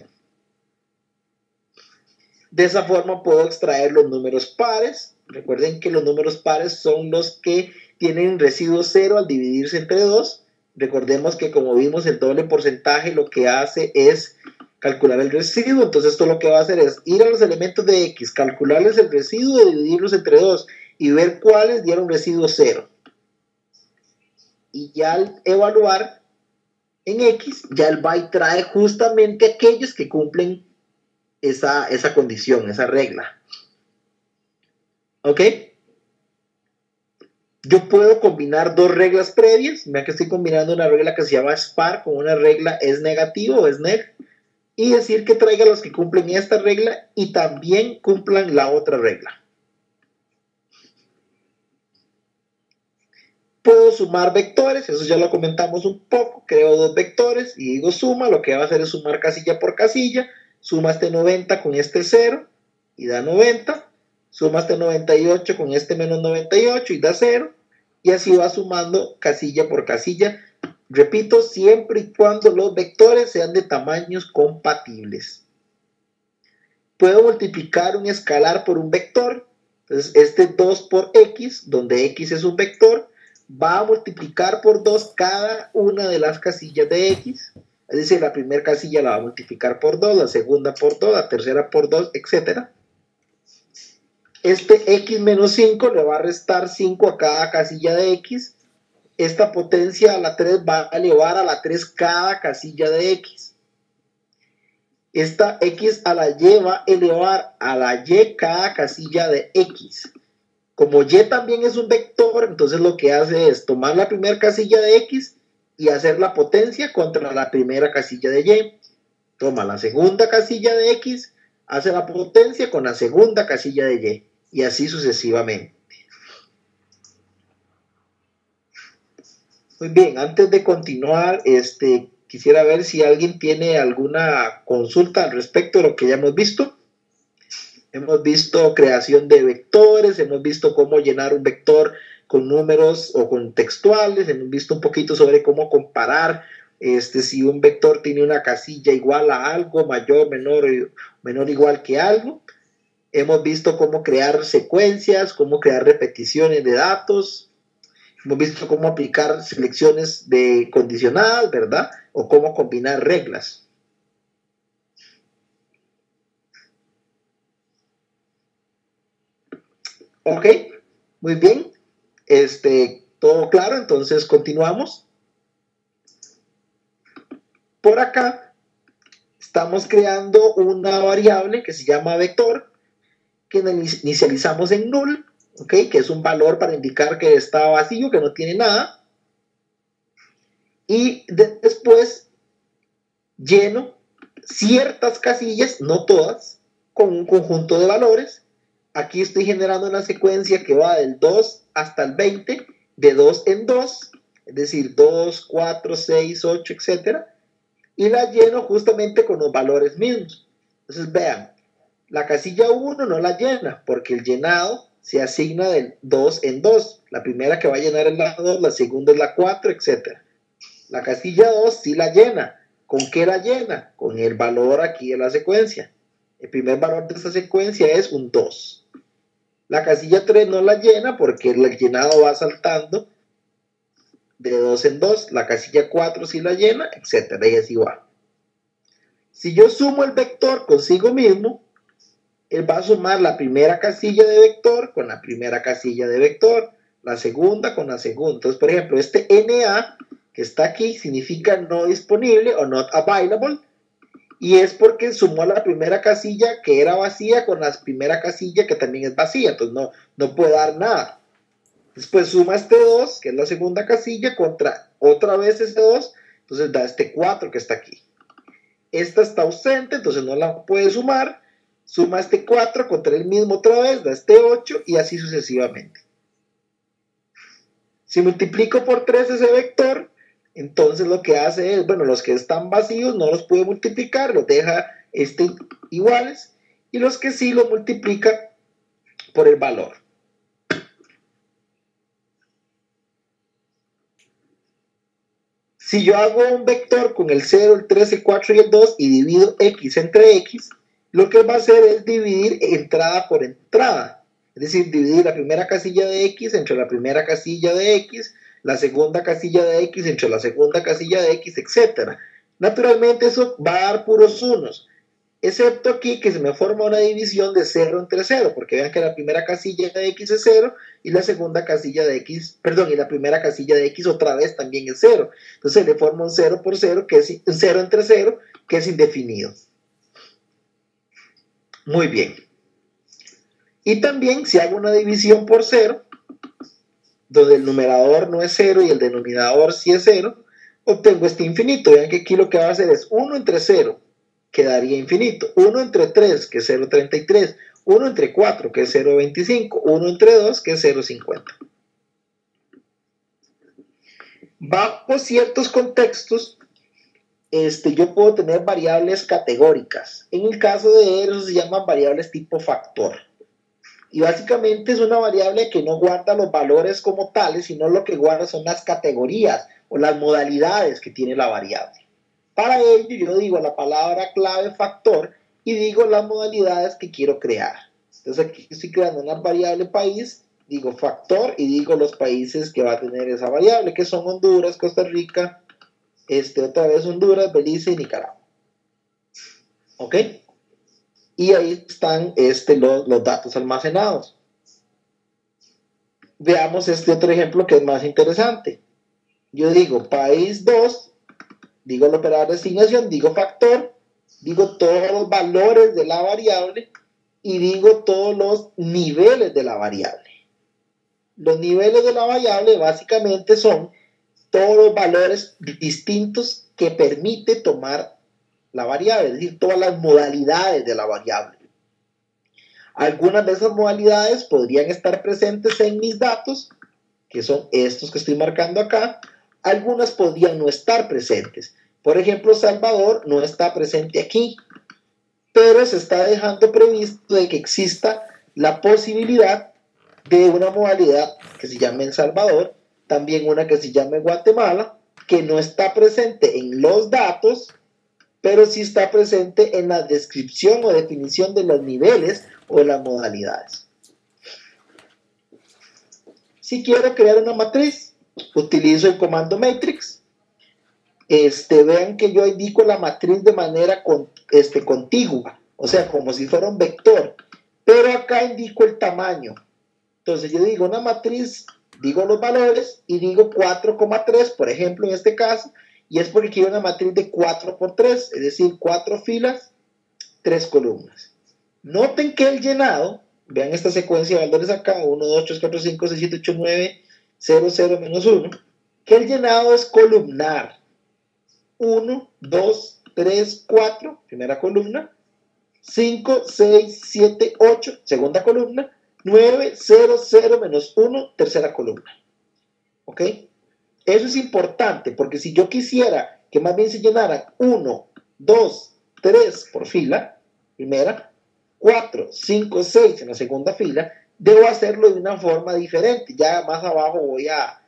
De esa forma puedo extraer los números pares. Recuerden que los números pares son los que tienen residuo 0 al dividirse entre 2. Recordemos que como vimos el doble porcentaje lo que hace es calcular el residuo. Entonces esto lo que va a hacer es ir a los elementos de X, calcularles el residuo y dividirlos entre 2 y ver cuáles dieron residuo 0. Y ya al evaluar en X, ya el byte trae justamente aquellos que cumplen esa condición, esa regla. ¿Ok? Yo puedo combinar dos reglas previas. Vean que estoy combinando una regla que se llama SPAR con una regla es negativo o es neg. Y decir que traiga los que cumplen esta regla y también cumplan la otra regla. Puedo sumar vectores, eso ya lo comentamos un poco. Creo dos vectores y digo suma. Lo que va a hacer es sumar casilla por casilla. Suma este 90 con este 0 y da 90. Suma este 98 con este menos 98 y da 0. Y así va sumando casilla por casilla. Repito, siempre y cuando los vectores sean de tamaños compatibles. Puedo multiplicar un escalar por un vector. Entonces, este 2 por x, donde x es un vector, va a multiplicar por 2 cada una de las casillas de x. Es decir, la primera casilla la va a multiplicar por 2, la segunda por 2, la tercera por 2, etc. Este x menos 5 le va a restar 5 a cada casilla de x. Esta potencia a la 3 va a elevar a la 3 cada casilla de x. Esta x a la y va a elevar a la y cada casilla de x. Como y también es un vector, entonces lo que hace es tomar la primera casilla de x y hacer la potencia contra la primera casilla de y. Toma la segunda casilla de x, hace la potencia con la segunda casilla de y así sucesivamente. Muy bien, antes de continuar, quisiera ver si alguien tiene alguna consulta al respecto de lo que ya hemos visto. Hemos visto creación de vectores, hemos visto cómo llenar un vector con números o con textuales, hemos visto un poquito sobre cómo comparar si un vector tiene una casilla igual a algo, mayor, menor, igual que algo. Hemos visto cómo crear secuencias, cómo crear repeticiones de datos. Hemos visto cómo aplicar selecciones de condicionadas, ¿verdad? O cómo combinar reglas. Ok, muy bien. Todo claro, entonces continuamos. Por acá estamos creando una variable que se llama vector, que inicializamos en null, ¿ok? Que es un valor para indicar que está vacío, que no tiene nada. Y después lleno ciertas casillas, no todas, con un conjunto de valores. Aquí estoy generando una secuencia que va del 2 hasta el 20, de 2 en 2, es decir, 2, 4, 6, 8, etc. Y la lleno justamente con los valores mismos. Entonces vean, la casilla 1 no la llena, porque el llenado se asigna del 2 en 2. La primera que va a llenar es la 2, la segunda es la 4, etc. La casilla 2 sí la llena. ¿Con qué la llena? Con el valor aquí de la secuencia. El primer valor de esta secuencia es un 2. La casilla 3 no la llena porque el llenado va saltando de 2 en 2. La casilla 4 sí la llena, etc. Y así va. Si yo sumo el vector consigo mismo, él va a sumar la primera casilla de vector con la primera casilla de vector, la segunda con la segunda. Entonces, por ejemplo, este NA que está aquí significa no disponible o not available, y es porque sumó la primera casilla que era vacía con la primera casilla que también es vacía, entonces no puede dar nada. Después suma este 2, que es la segunda casilla, contra otra vez ese 2, entonces da este 4 que está aquí. Esta está ausente, entonces no la puede sumar. Suma este 4 contra el mismo otra vez, da este 8 y así sucesivamente. Si multiplico por 3 ese vector, entonces lo que hace es, bueno, los que están vacíos no los puede multiplicar, los deja iguales, y los que sí los multiplica por el valor. Si yo hago un vector con el 0, el 3, el 4 y el 2 y divido x entre x, lo que va a hacer es dividir entrada por entrada. Es decir, dividir la primera casilla de x entre la primera casilla de x, la segunda casilla de x entre la segunda casilla de x, etc. Naturalmente eso va a dar puros unos, excepto aquí que se me forma una división de 0 entre 0, porque vean que la primera casilla de x es 0 y la segunda casilla de x, perdón, y la primera casilla de x otra vez también es 0. Entonces le forma un 0 por 0, que es un 0 entre 0, que es indefinido. Muy bien. Y también si hago una división por 0, donde el numerador no es 0 y el denominador sí es 0, obtengo este infinito. Vean que aquí lo que va a hacer es 1 entre 0, que daría infinito. 1 entre 3, que es 0,33. 1 entre 4, que es 0,25. 1 entre 2, que es 0,50. Bajo ciertos contextos, yo puedo tener variables categóricas. En el caso de ellos se llaman variables tipo factor. Y básicamente es una variable que no guarda los valores como tales, sino lo que guarda son las categorías o las modalidades que tiene la variable. Para ello yo digo la palabra clave factor y digo las modalidades que quiero crear. Entonces aquí estoy creando una variable país, digo factor y digo los países que va a tener esa variable, que son Honduras, Costa Rica, otra vez Honduras, Belice y Nicaragua. ¿Ok? Y ahí están los datos almacenados. Veamos este otro ejemplo que es más interesante. Yo digo país 2, digo el operador de asignación, digo factor, digo todos los valores de la variable y digo todos los niveles de la variable. Los niveles de la variable básicamente son todos los valores distintos que permite tomar la variable, es decir, todas las modalidades de la variable. Algunas de esas modalidades podrían estar presentes en mis datos, que son estos que estoy marcando acá. Algunas podrían no estar presentes. Por ejemplo, Salvador no está presente aquí, pero se está dejando previsto de que exista la posibilidad de una modalidad que se llame El Salvador, también una que se llame Guatemala, que no está presente en los datos, pero sí está presente en la descripción o definición de los niveles o de las modalidades. Si quiero crear una matriz, utilizo el comando matrix. Vean que yo indico la matriz de manera contigua, o sea, como si fuera un vector, pero acá indico el tamaño. Entonces yo digo una matriz, digo los valores y digo 4,3, por ejemplo, en este caso, y es porque quiero una matriz de 4 por 3, es decir, 4 filas, 3 columnas. Noten que el llenado, vean esta secuencia de valores acá, 1, 2, 3, 4, 5, 6, 7, 8, 9, 0, 0, menos 1, que el llenado es columnar. 1, 2, 3, 4, primera columna, 5, 6, 7, 8, segunda columna, 9, 0, 0, menos 1, tercera columna. ¿Ok? Eso es importante, porque si yo quisiera que más bien se llenaran 1, 2, 3 por fila, primera, 4, 5, 6 en la segunda fila, debo hacerlo de una forma diferente. Ya más abajo voy a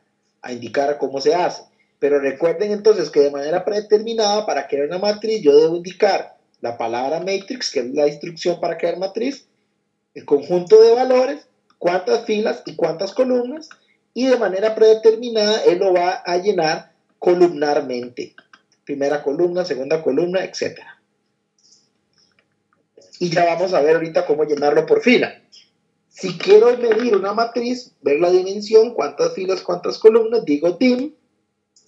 indicar cómo se hace. Pero recuerden entonces que de manera predeterminada, para crear una matriz, yo debo indicar la palabra matrix, que es la instrucción para crear matriz, el conjunto de valores, cuántas filas y cuántas columnas, y de manera predeterminada él lo va a llenar columnarmente. Primera columna, segunda columna, etc. Y ya vamos a ver ahorita cómo llenarlo por fila. Si quiero medir una matriz, ver la dimensión, cuántas filas, cuántas columnas, digo dim,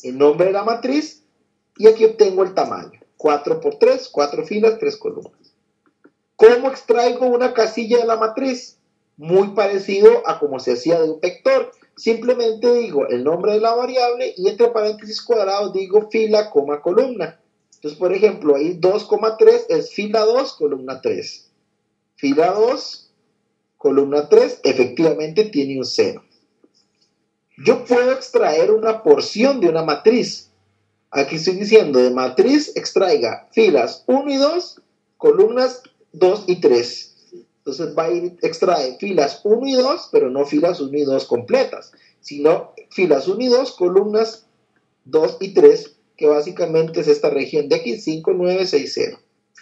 el nombre de la matriz, y aquí obtengo el tamaño. 4 por 3, 4 filas, 3 columnas. ¿Cómo extraigo una casilla de la matriz? Muy parecido a como se hacía de un vector. Simplemente digo el nombre de la variable y entre paréntesis cuadrados digo fila, coma, columna. Entonces, por ejemplo, ahí 2,3 es fila 2, columna 3. Fila 2, columna 3, efectivamente tiene un 0. Yo puedo extraer una porción de una matriz. Aquí estoy diciendo de matriz extraiga filas 1 y 2, columnas 2 y 3. Entonces va a ir, extrae filas 1 y 2, pero no filas 1 y 2 completas, sino filas 1 y 2, columnas 2 y 3, que básicamente es esta región de aquí, 5, 9, 6, 0.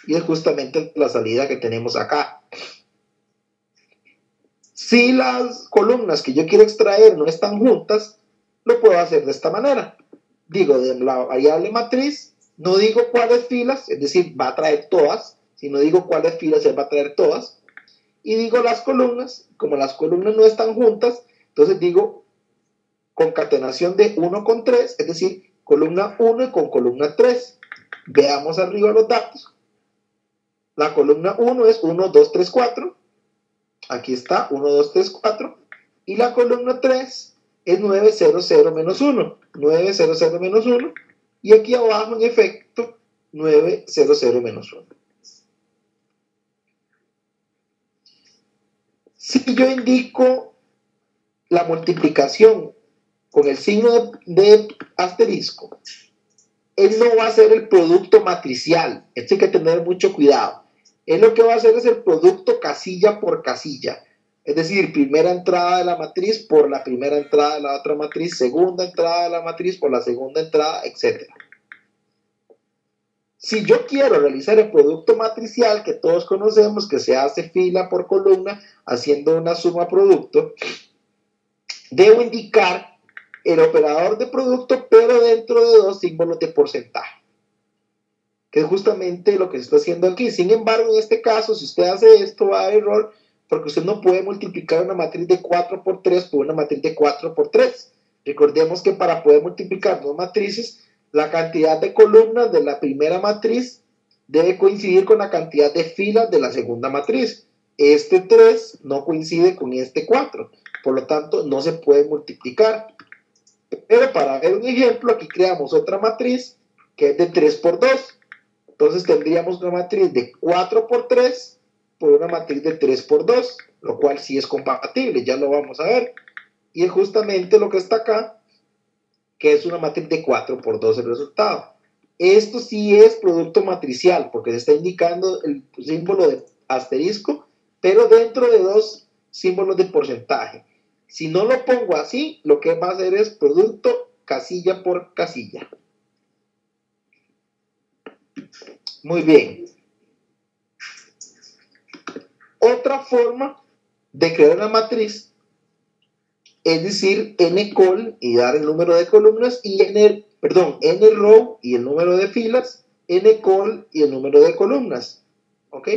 Y es justamente la salida que tenemos acá. Si las columnas que yo quiero extraer no están juntas, lo puedo hacer de esta manera. Digo, de la variable matriz, no digo cuáles filas, es decir, va a traer todas, sino digo cuáles filas él va a traer todas. Y digo las columnas, como las columnas no están juntas, entonces digo concatenación de 1 con 3, es decir, columna 1 y con columna 3. Veamos arriba los datos. La columna 1 es 1, 2, 3, 4. Aquí está, 1, 2, 3, 4. Y la columna 3 es 9, 0, 0, menos 1. 9, 0, 0, menos 1. Y aquí abajo, en efecto, 9, 0, 0, menos 1. Si yo indico la multiplicación con el signo de asterisco, él no va a ser el producto matricial. Esto hay que tener mucho cuidado. Él lo que va a hacer es el producto casilla por casilla. Es decir, primera entrada de la matriz por la primera entrada de la otra matriz, segunda entrada de la matriz por la segunda entrada, etc. Si yo quiero realizar el producto matricial que todos conocemos, que se hace fila por columna, haciendo una suma producto, debo indicar el operador de producto, pero dentro de dos símbolos de porcentaje, que es justamente lo que se está haciendo aquí. Sin embargo, en este caso, si usted hace esto, va a dar error, porque usted no puede multiplicar una matriz de 4 por 3 por una matriz de 4 por 3. Recordemos que para poder multiplicar dos matrices, la cantidad de columnas de la primera matriz debe coincidir con la cantidad de filas de la segunda matriz. Este 3 no coincide con este 4, por lo tanto no se puede multiplicar. Pero para ver un ejemplo, aquí creamos otra matriz que es de 3 por 2. Entonces tendríamos una matriz de 4 por 3 por una matriz de 3 por 2, lo cual sí es compatible, ya lo vamos a ver. Y es justamente lo que está acá, que es una matriz de 4 por 2 el resultado. Esto sí es producto matricial, porque se está indicando el símbolo de asterisco, pero dentro de dos símbolos de porcentaje. Si no lo pongo así, lo que va a hacer es producto casilla por casilla. Muy bien. Otra forma de crear una matriz es decir ncol y dar el número de columnas y nrow y el número de filas, ncol y el número de columnas. ¿Ok?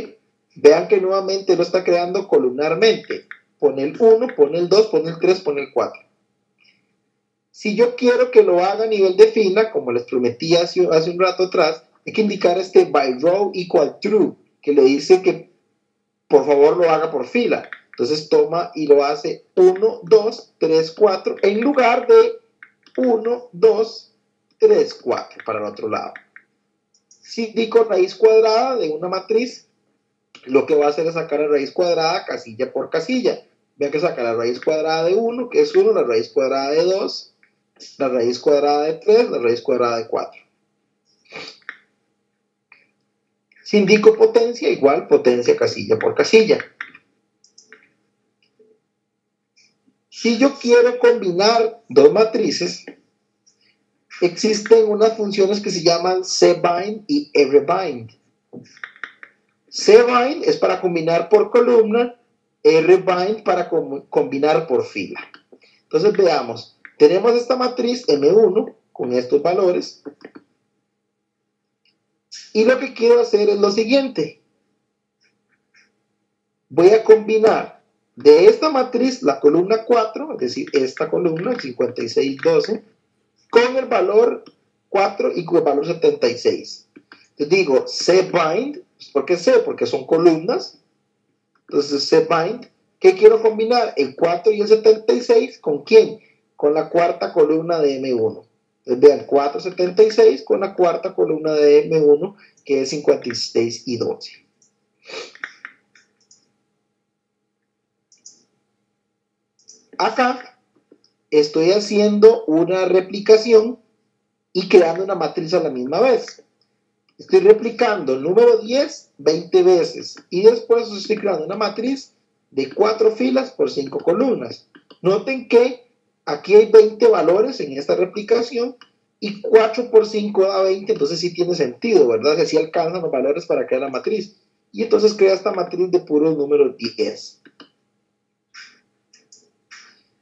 Vean que nuevamente lo está creando columnarmente. Pone el 1, pone el 2, pone el 3, pone el 4. Si yo quiero que lo haga a nivel de fila, como les prometí hace un rato atrás, hay que indicar este by row equal true, que le dice que por favor lo haga por fila. Entonces toma y lo hace 1, 2, 3, 4, en lugar de 1, 2, 3, 4 para el otro lado. Si indico raíz cuadrada de una matriz, lo que va a hacer es sacar la raíz cuadrada casilla por casilla. Vean que saca la raíz cuadrada de 1, que es 1, la raíz cuadrada de 2, la raíz cuadrada de 3, la raíz cuadrada de 4. Si indico potencia, igual potencia casilla por casilla. Si yo quiero combinar dos matrices, existen unas funciones que se llaman cbind y rbind. Cbind es para combinar por columna, rbind para combinar por fila. Entonces veamos, tenemos esta matriz M1 con estos valores y lo que quiero hacer es lo siguiente. Voy a combinar de esta matriz la columna 4, es decir, esta columna, 5612, con el valor 4 y con el valor 76. Entonces digo cbind, ¿por qué C? Porque son columnas. Entonces cbind, ¿qué quiero combinar? El 4 y el 76, ¿con quién? Con la cuarta columna de M1. Entonces vean, 476 con la cuarta columna de M1, que es 56 y 12. Acá estoy haciendo una replicación y creando una matriz a la misma vez. Estoy replicando el número 10 20 veces y después estoy creando una matriz de 4 filas por 5 columnas. Noten que aquí hay 20 valores en esta replicación y 4 por 5 da 20, entonces sí tiene sentido, ¿verdad? Que sí alcanzan los valores para crear la matriz. Y entonces crea esta matriz de puros números 10.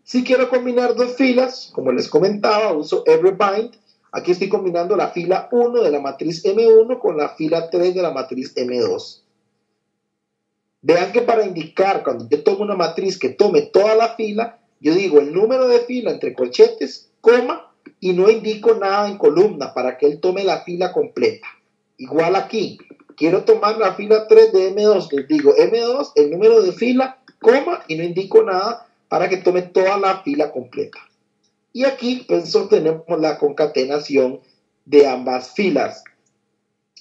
Si quiero combinar dos filas, como les comentaba, uso rbind. Aquí estoy combinando la fila 1 de la matriz M1 con la fila 3 de la matriz M2. Vean que para indicar cuando yo tomo una matriz que tome toda la fila, yo digo el número de fila entre corchetes, coma, y no indico nada en columna para que él tome la fila completa. Igual aquí, quiero tomar la fila 3 de M2, les digo M2, el número de fila, coma, y no indico nada para que tome toda la fila completa. Y aquí pues tenemos la concatenación de ambas filas.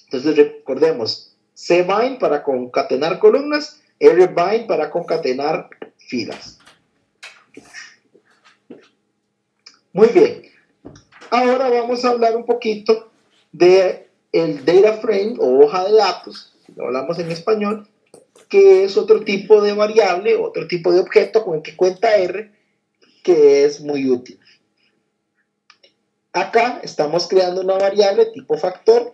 Entonces recordemos, cbind para concatenar columnas, rbind para concatenar filas. Muy bien. Ahora vamos a hablar un poquito de el data frame o hoja de datos, lo hablamos en español, que es otro tipo de variable, otro tipo de objeto con el que cuenta R, que es muy útil. Acá estamos creando una variable tipo factor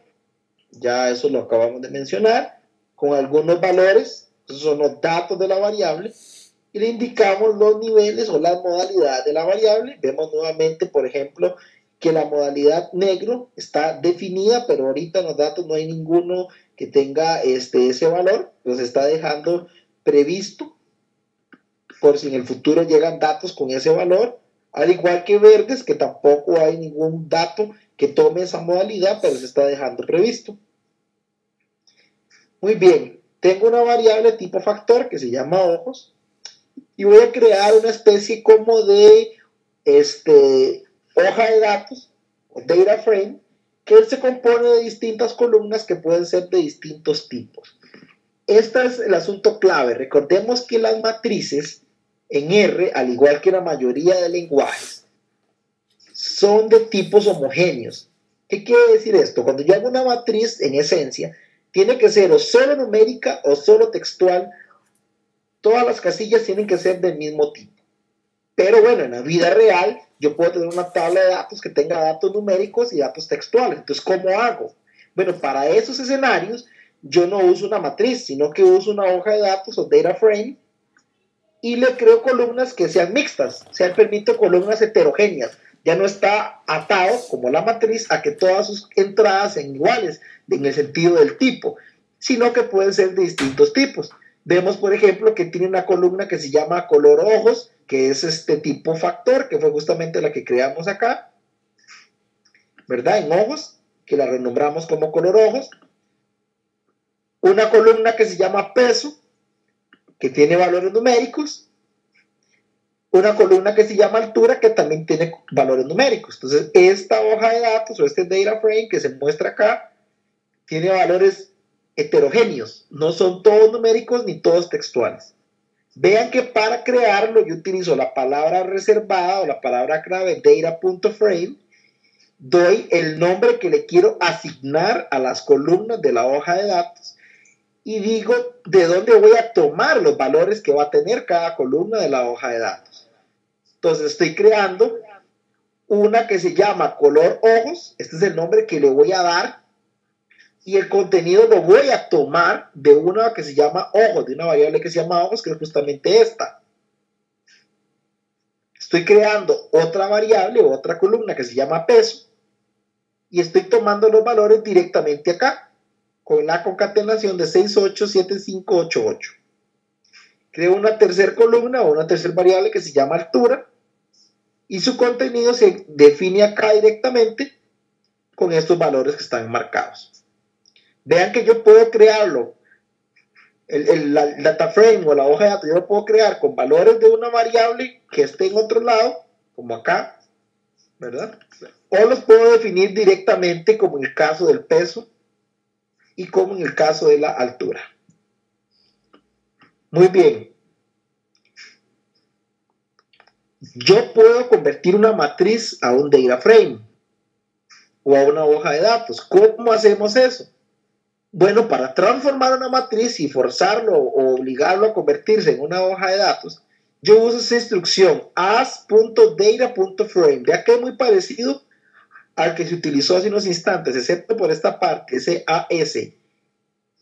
Ya eso lo acabamos de mencionar, con algunos valores, esos son los datos de la variable, y le indicamos los niveles o las modalidades de la variable. Vemos nuevamente, por ejemplo, que la modalidad negro está definida, pero ahorita en los datos no hay ninguno que tenga ese valor, los está dejando previsto por si en el futuro llegan datos con ese valor, al igual que verdes, que tampoco hay ningún dato que tome esa modalidad, pero se está dejando previsto. Muy bien, tengo una variable tipo factor que se llama ojos, y voy a crear una especie como de hoja de datos, o data frame, que se compone de distintas columnas que pueden ser de distintos tipos. Este es el asunto clave. Recordemos que las matrices en R, al igual que la mayoría de lenguajes, son de tipos homogéneos. ¿Qué quiere decir esto? Cuando yo hago una matriz, en esencia, tiene que ser o solo numérica o solo textual. Todas las casillas tienen que ser del mismo tipo. Pero bueno, en la vida real, yo puedo tener una tabla de datos que tenga datos numéricos y datos textuales. Entonces, ¿cómo hago? Bueno, para esos escenarios, yo no uso una matriz, sino que uso una hoja de datos o data frame y le creo columnas que sean mixtas, o sea, permito columnas heterogéneas. Ya no está atado, como la matriz, a que todas sus entradas sean iguales, en el sentido del tipo, sino que pueden ser de distintos tipos. Vemos, por ejemplo, que tiene una columna que se llama color ojos, que es este tipo factor, que fue justamente la que creamos acá, ¿verdad? En ojos, que la renombramos como color ojos. Una columna que se llama peso, que tiene valores numéricos. Una columna que se llama altura, que también tiene valores numéricos. Entonces, esta hoja de datos o este data frame que se muestra acá, tiene valores heterogéneos. No son todos numéricos ni todos textuales. Vean que para crearlo yo utilizo la palabra reservada o la palabra clave data.frame, doy el nombre que le quiero asignar a las columnas de la hoja de datos y digo de dónde voy a tomar los valores que va a tener cada columna de la hoja de datos. Entonces estoy creando una que se llama color ojos, este es el nombre que le voy a dar, y el contenido lo voy a tomar de una que se llama ojos, de una variable que se llama ojos, que es justamente esta. Estoy creando otra variable, otra columna que se llama peso, y estoy tomando los valores directamente acá, con la concatenación de 687588. Creo una tercera columna o una tercera variable que se llama altura, y su contenido se define acá directamente con estos valores que están marcados. Vean que yo puedo crearlo, el data frame o la hoja de datos, yo lo puedo crear con valores de una variable que esté en otro lado, como acá, ¿verdad? O los puedo definir directamente como en el caso del peso y como en el caso de la altura. Muy bien. Yo puedo convertir una matriz a un data frame o a una hoja de datos. ¿Cómo hacemos eso? Bueno, para transformar una matriz y forzarlo o obligarlo a convertirse en una hoja de datos, yo uso esa instrucción as.data.frame. Vea que es muy parecido al que se utilizó hace unos instantes, excepto por esta parte, ese AS.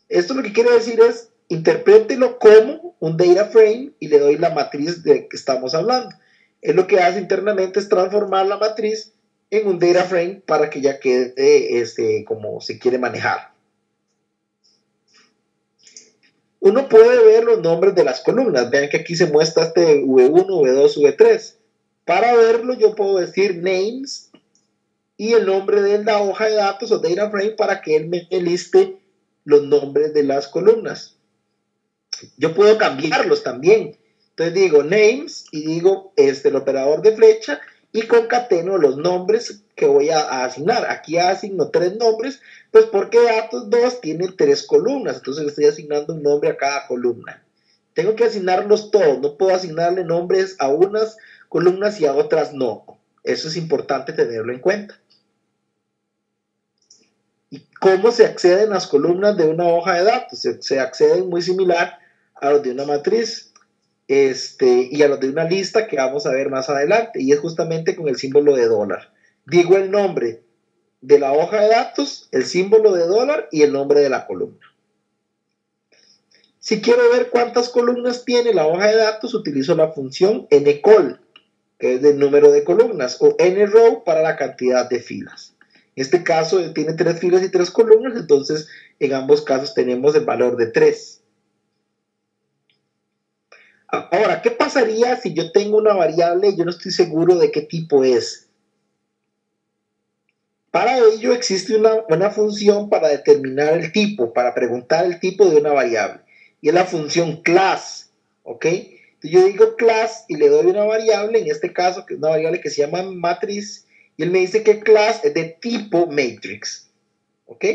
Esto lo que quiere decir es, interprételo como un data frame y le doy la matriz de que estamos hablando. Es lo que hace internamente es transformar la matriz en un data frame para que ya quede como se quiere manejar. Uno puede ver los nombres de las columnas. Vean que aquí se muestra este V1, V2, V3. Para verlo yo puedo decir names y el nombre de la hoja de datos o data frame para que él me liste los nombres de las columnas. Yo puedo cambiarlos también. Entonces digo names y digo el operador de flecha y concateno los nombres que voy a asignar. Aquí asigno 3 nombres, pues porque datos 2 tiene 3 columnas, entonces le estoy asignando un nombre a cada columna. Tengo que asignarlos todos, no puedo asignarle nombres a unas columnas y a otras no. Eso es importante tenerlo en cuenta. ¿Y cómo se acceden las columnas de una hoja de datos? Se acceden muy similar a los de una matriz. Y a los de una lista que vamos a ver más adelante, y es justamente con el símbolo de dólar. Digo el nombre de la hoja de datos, el símbolo de dólar y el nombre de la columna. Si quiero ver cuántas columnas tiene la hoja de datos, utilizo la función ncol, que es del número de columnas, o nrow para la cantidad de filas. En este caso tiene 3 filas y 3 columnas, entonces en ambos casos tenemos el valor de 3. Ahora, ¿qué pasaría si yo tengo una variable y yo no estoy seguro de qué tipo es? Para ello existe una función para determinar el tipo, para preguntar el tipo de una variable. Y es la función class, ¿ok? Entonces yo digo class y le doy una variable, en este caso, que es una variable que se llama matriz, y él me dice que class es de tipo matrix, ¿ok?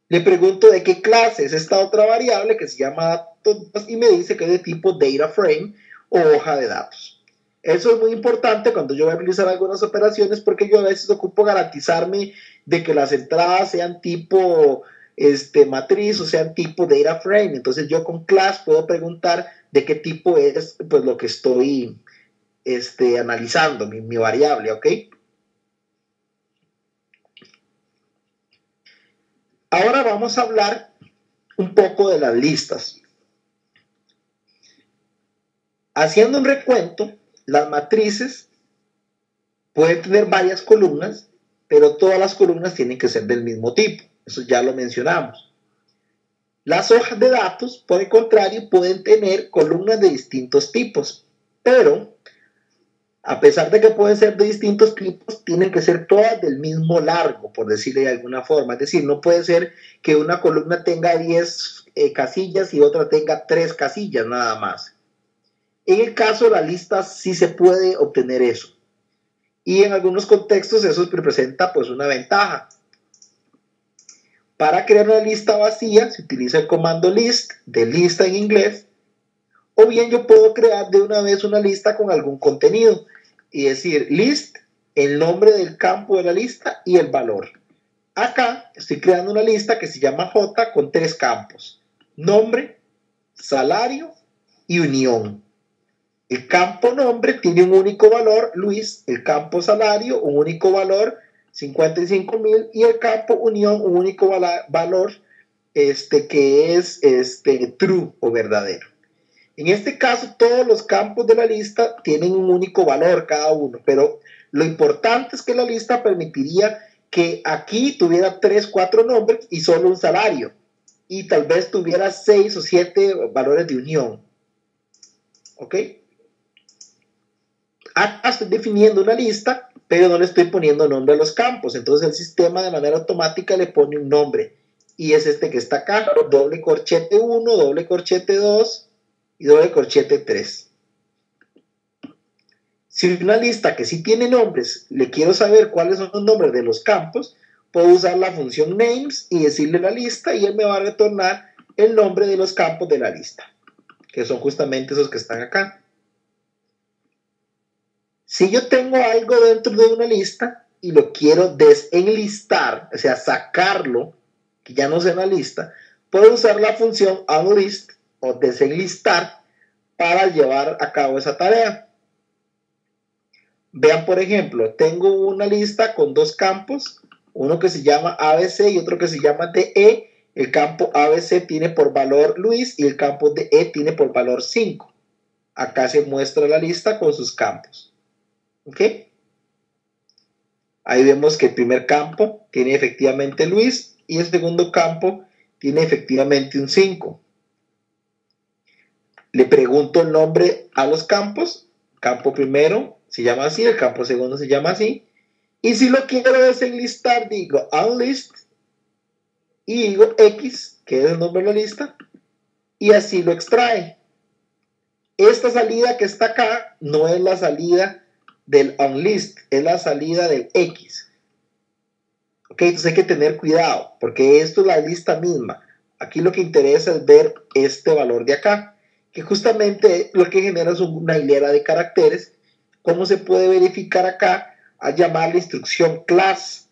Le pregunto de qué clase es esta otra variable que se llama datos y me dice que es de tipo data frame o hoja de datos. Eso es muy importante cuando yo voy a utilizar algunas operaciones porque yo a veces ocupo garantizarme de que las entradas sean tipo matriz o sean tipo data frame. Entonces yo con class puedo preguntar de qué tipo es pues lo que estoy analizando, mi variable, ¿ok? Ahora vamos a hablar un poco de las listas. Haciendo un recuento, las matrices pueden tener varias columnas, pero todas las columnas tienen que ser del mismo tipo. Eso ya lo mencionamos. Las hojas de datos, por el contrario, pueden tener columnas de distintos tipos, pero a pesar de que pueden ser de distintos tipos, tienen que ser todas del mismo largo, por decirle de alguna forma. Es decir, no puede ser que una columna tenga 10 casillas y otra tenga 3 casillas nada más. En el caso de la lista sí se puede obtener eso. Y en algunos contextos eso representa pues una ventaja. Para crear una lista vacía se utiliza el comando list, de lista en inglés, o bien yo puedo crear de una vez una lista con algún contenido y decir list, el nombre del campo de la lista y el valor. Acá estoy creando una lista que se llama J con 3 campos: nombre, salario y unión. El campo nombre tiene un único valor, Luis. El campo salario, un único valor, 55,000. Y el campo unión, un único valor, que es true o verdadero. En este caso, todos los campos de la lista tienen un único valor cada uno, pero lo importante es que la lista permitiría que aquí tuviera 3, 4 nombres y solo un salario. Y tal vez tuviera 6 o 7 valores de unión. ¿Ok? Acá estoy definiendo una lista, pero no le estoy poniendo nombre a los campos. Entonces el sistema de manera automática le pone un nombre. Y es este que está acá, doble corchete 1, doble corchete 2 y doble corchete 3. Si una lista que sí tiene nombres, le quiero saber cuáles son los nombres de los campos, puedo usar la función names y decirle la lista y él me va a retornar el nombre de los campos de la lista, que son justamente esos que están acá. Si yo tengo algo dentro de una lista y lo quiero desenlistar, o sea, sacarlo, que ya no sea una lista, puedo usar la función unlist o desenlistar para llevar a cabo esa tarea. Vean, por ejemplo, tengo una lista con 2 campos, uno que se llama ABC y otro que se llama DE. El campo ABC tiene por valor Luis y el campo DE tiene por valor 5. Acá se muestra la lista con sus campos. ¿Ok? Ahí vemos que el primer campo tiene efectivamente Luis y el segundo campo tiene efectivamente un 5. Le pregunto el nombre a los campos. Campo primero se llama así, el campo segundo se llama así. Y si lo quiero desenlistar, digo unlist y digo X, que es el nombre de la lista, y así lo extrae. Esta salida que está acá no es la salida del unlist, es la salida del X. Ok, entonces hay que tener cuidado, porque esto es la lista misma. Aquí lo que interesa es ver este valor de acá, que justamente lo que genera es una hilera de caracteres. ¿Cómo se puede verificar acá? A llamar la instrucción class.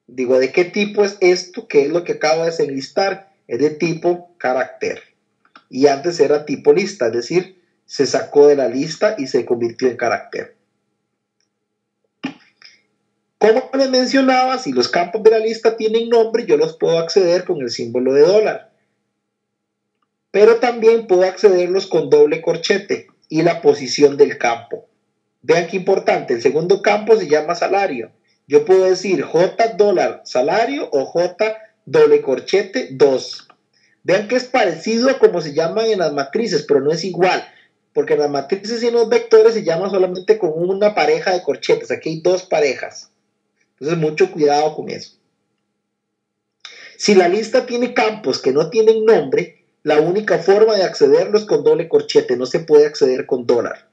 Digo, ¿de qué tipo es esto? ¿Qué es lo que acabo de desenlistar? Es de tipo carácter. Y antes era tipo lista, es decir, se sacó de la lista y se convirtió en carácter. Como les mencionaba, si los campos de la lista tienen nombre, yo los puedo acceder con el símbolo de dólar. Pero también puedo accederlos con doble corchete y la posición del campo. Vean qué importante, el segundo campo se llama salario. Yo puedo decir J dólar salario o J doble corchete 2. Vean que es parecido a como se llaman en las matrices, pero no es igual, porque en las matrices y en los vectores se llama solamente con una pareja de corchetes. Aquí hay dos parejas. Entonces, mucho cuidado con eso. Si la lista tiene campos que no tienen nombre, la única forma de accederlos es con doble corchete, no se puede acceder con dólar.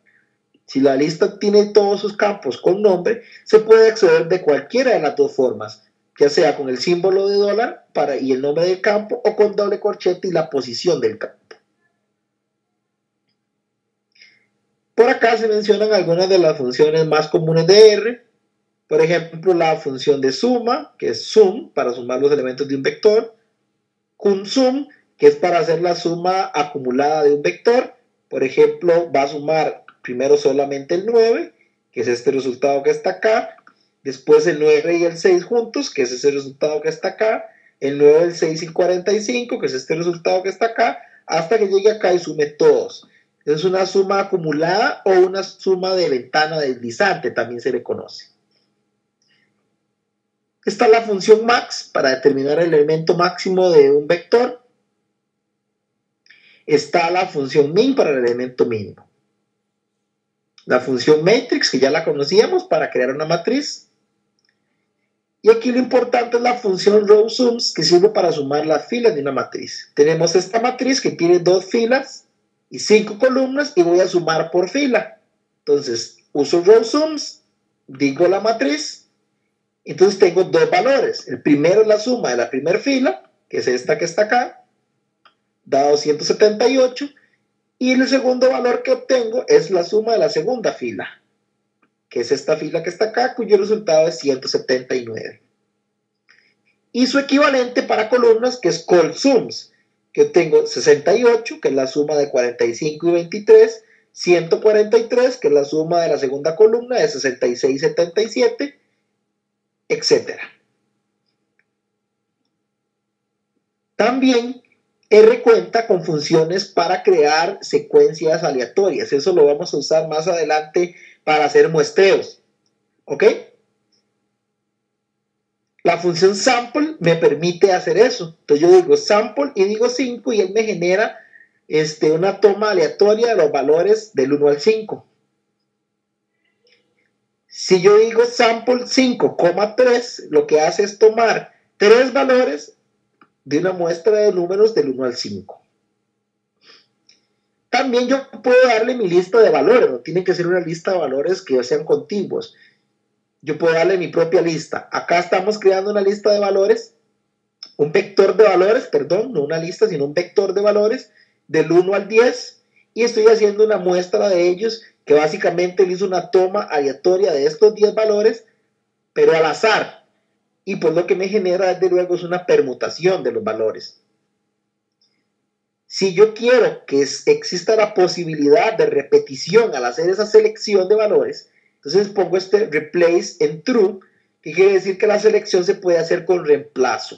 Si la lista tiene todos sus campos con nombre, se puede acceder de cualquiera de las dos formas, ya sea con el símbolo de dólar y el nombre del campo, o con doble corchete y la posición del campo. Por acá se mencionan algunas de las funciones más comunes de R. Por ejemplo, la función de suma, que es sum, para sumar los elementos de un vector. Consum, que es para hacer la suma acumulada de un vector. Por ejemplo, va a sumar primero solamente el 9, que es este resultado que está acá. Después el 9 y el 6 juntos, que es ese resultado que está acá. El 9, el 6 y el 45, que es este resultado que está acá. Hasta que llegue acá y sume todos. Es una suma acumulada o una suma de ventana deslizante, también se le conoce. Está la función max para determinar el elemento máximo de un vector. Está la función min para el elemento mínimo. La función matrix, que ya la conocíamos, para crear una matriz. Y aquí lo importante es la función row sums, que sirve para sumar las filas de una matriz. Tenemos esta matriz que tiene 2 filas y 5 columnas y voy a sumar por fila. Entonces, uso row sums, digo la matriz. Entonces tengo dos valores. El primero es la suma de la primera fila, que es esta que está acá, da 278. Y el segundo valor que obtengo es la suma de la segunda fila, que es esta fila que está acá, cuyo resultado es 179. Y su equivalente para columnas, que es call sums, que obtengo 68, que es la suma de 45 y 23, 143, que es la suma de la segunda columna de 66 y 77, etc. También R cuenta con funciones para crear secuencias aleatorias. Eso lo vamos a usar más adelante para hacer muestreos. ¿Ok? La función sample me permite hacer eso. Entonces yo digo sample y digo 5 y él me genera una toma aleatoria de los valores del 1 al 5. Si yo digo sample 5,3, lo que hace es tomar 3 valores de una muestra de números del 1 al 5. También yo puedo darle mi lista de valores, no tiene que ser una lista de valores que sean contiguos. Yo puedo darle mi propia lista. Acá estamos creando una lista de valores, un vector de valores, perdón, no una lista, sino un vector de valores del 1 al 10, y estoy haciendo una muestra de ellos que básicamente hizo una toma aleatoria de estos 10 valores, pero al azar. Y pues lo que me genera, desde luego, es una permutación de los valores. Si yo quiero que exista la posibilidad de repetición al hacer esa selección de valores, entonces pongo este replace en true, que quiere decir que la selección se puede hacer con reemplazo.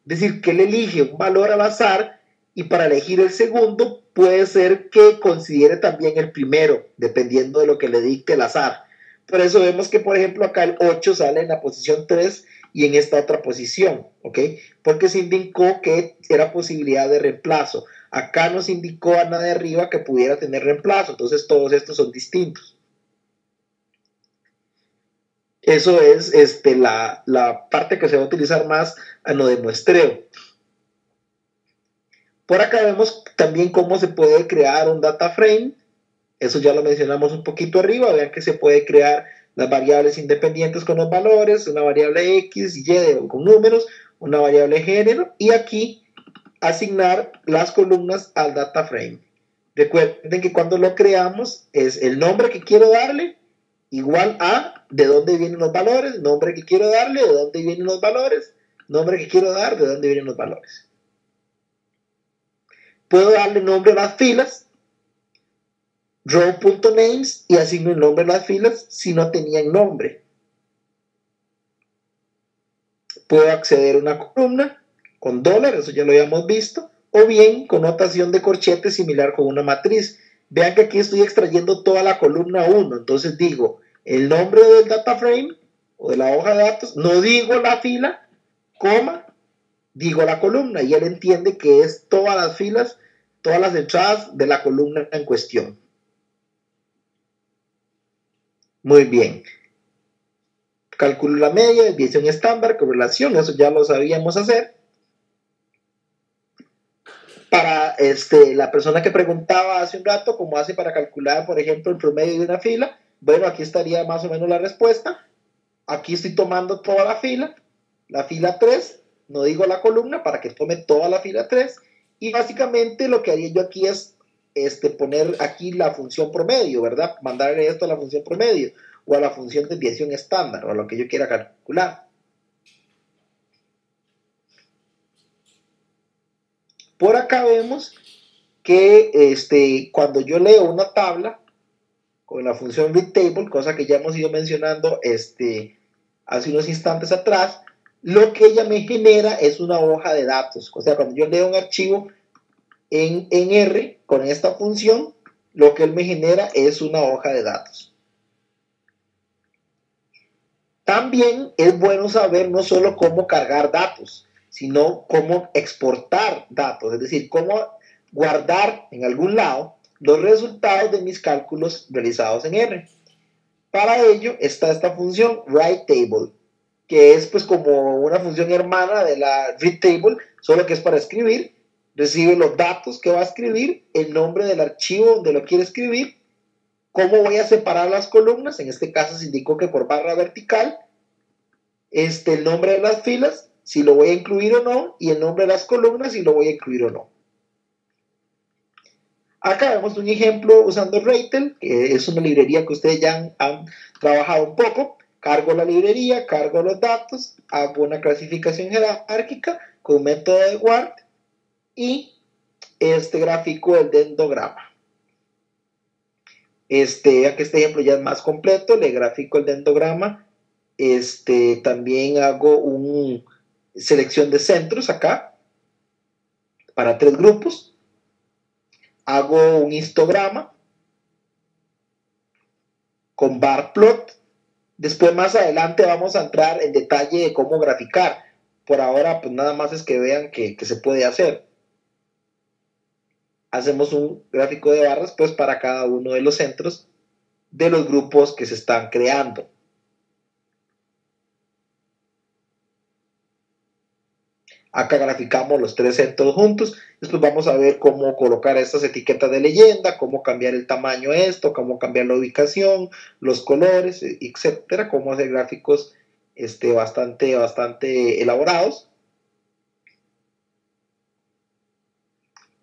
Es decir, que él elige un valor al azar y para elegir el segundo puede ser que considere también el primero, dependiendo de lo que le dicte el azar. Por eso vemos que, por ejemplo, acá el 8 sale en la posición 3 y en esta otra posición, ¿ok? Porque se indicó que era posibilidad de reemplazo. Acá nos indicó a nada de arriba que pudiera tener reemplazo, entonces todos estos son distintos. Eso es la parte que se va a utilizar más a lo de muestreo. Por acá vemos también cómo se puede crear un data frame. Eso ya lo mencionamos un poquito arriba. Vean que se puede crear las variables independientes con los valores, una variable X, Y con números, una variable género, y aquí asignar las columnas al data frame. Recuerden que cuando lo creamos es el nombre que quiero darle igual a de dónde vienen los valores, nombre que quiero darle, de dónde vienen los valores, nombre que quiero dar, de dónde vienen los valores. Puedo darle nombre a las filas, row.names, y asigno el nombre a las filas si no tenían nombre. puedo acceder a una columna con dólar, eso ya lo habíamos visto, o bien con notación de corchete similar con una matriz. Vean que aquí estoy extrayendo toda la columna 1, entonces digo el nombre del data frame o de la hoja de datos, no digo la fila, coma, digo la columna, y él entiende que es todas las filas, todas las entradas de la columna en cuestión. Muy bien. Calculo la media, desviación estándar, correlación, eso ya lo sabíamos hacer. Para la persona que preguntaba hace un rato, ¿cómo hace para calcular, por ejemplo, el promedio de una fila? Bueno, aquí estaría más o menos la respuesta. Aquí estoy tomando toda la fila 3, no digo la columna, para que tome toda la fila 3, y básicamente lo que haría yo aquí es poner aquí la función promedio, ¿verdad? Mandarle esto a la función promedio, o a la función de desviación estándar, o a lo que yo quiera calcular. Por acá vemos que cuando yo leo una tabla con la función readTable, cosa que ya hemos ido mencionando hace unos instantes atrás, lo que ella me genera es una hoja de datos. O sea, cuando yo leo un archivo en R con esta función, lo que él me genera es una hoja de datos. También es bueno saber no solo cómo cargar datos, sino cómo exportar datos, es decir, cómo guardar en algún lado los resultados de mis cálculos realizados en R. Para ello está esta función writeTable, que es pues como una función hermana de la readTable, solo que es para escribir. Recibe los datos que va a escribir, el nombre del archivo donde lo quiere escribir, cómo voy a separar las columnas, en este caso se indicó que por barra vertical, el nombre de las filas, si lo voy a incluir o no, y el nombre de las columnas, si lo voy a incluir o no. Acá vemos un ejemplo usando Ratel, que es una librería que ustedes ya han trabajado un poco. Cargo la librería, cargo los datos, hago una clasificación jerárquica con un método de guard y grafico el dendrograma. Ya que este ejemplo ya es más completo, le grafico el dendrograma. También hago una selección de centros acá para 3 grupos. Hago un histograma con bar plot. Después más adelante vamos a entrar en detalle de cómo graficar. Por ahora pues nada más es que vean que se puede hacer. Hacemos un gráfico de barras pues para cada uno de los centros de los grupos que se están creando. Acá graficamos los 3 centros juntos. Después vamos a ver cómo colocar estas etiquetas de leyenda, cómo cambiar el tamaño de esto, cómo cambiar la ubicación, los colores, etcétera. Cómo hacer gráficos bastante elaborados.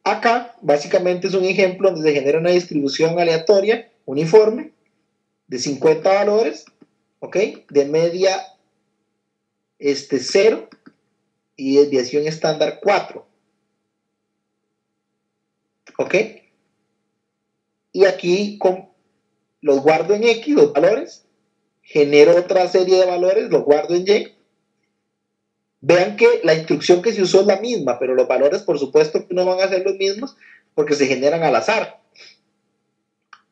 Acá, básicamente es un ejemplo donde se genera una distribución aleatoria, uniforme, de 50 valores, ¿ok? De media 0 y desviación estándar 4. ¿Ok? Y aquí los guardo en X, los valores, genero otra serie de valores, los guardo en Y. Vean que la instrucción que se usó es la misma, pero los valores por supuesto que no van a ser los mismos porque se generan al azar.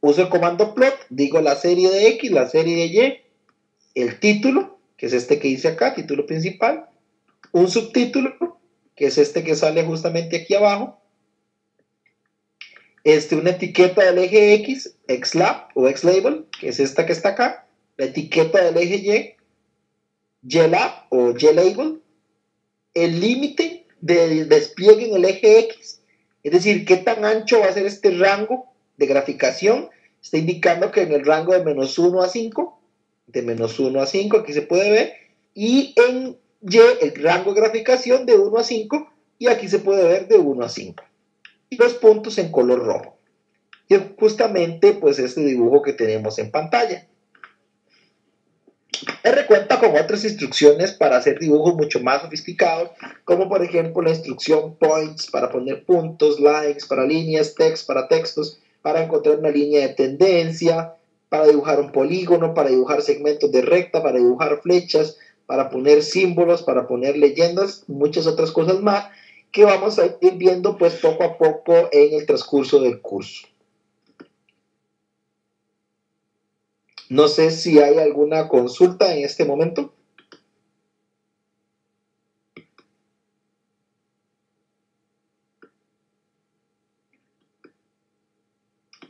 Uso el comando plot, digo la serie de X, la serie de Y, el título, que es este que dice acá, título principal, un subtítulo, que es este que sale justamente aquí abajo, una etiqueta del eje X, xlab o xlabel, que es esta que está acá, la etiqueta del eje Y, ylab o ylabel, el límite del despliegue en el eje X, es decir, qué tan ancho va a ser este rango de graficación. Está indicando que en el rango de -1 a 5, de -1 a 5, aquí se puede ver, y en Y el rango de graficación de 1 a 5, y aquí se puede ver de 1 a 5. Y los puntos en color rojo. Y es justamente pues este dibujo que tenemos en pantalla. R cuenta con otras instrucciones para hacer dibujos mucho más sofisticados, como por ejemplo la instrucción points para poner puntos, lines para líneas, text para textos, para encontrar una línea de tendencia, para dibujar un polígono, para dibujar segmentos de recta, para dibujar flechas, para poner símbolos, para poner leyendas, muchas otras cosas más que vamos a ir viendo pues poco a poco en el transcurso del curso. No sé si hay alguna consulta en este momento.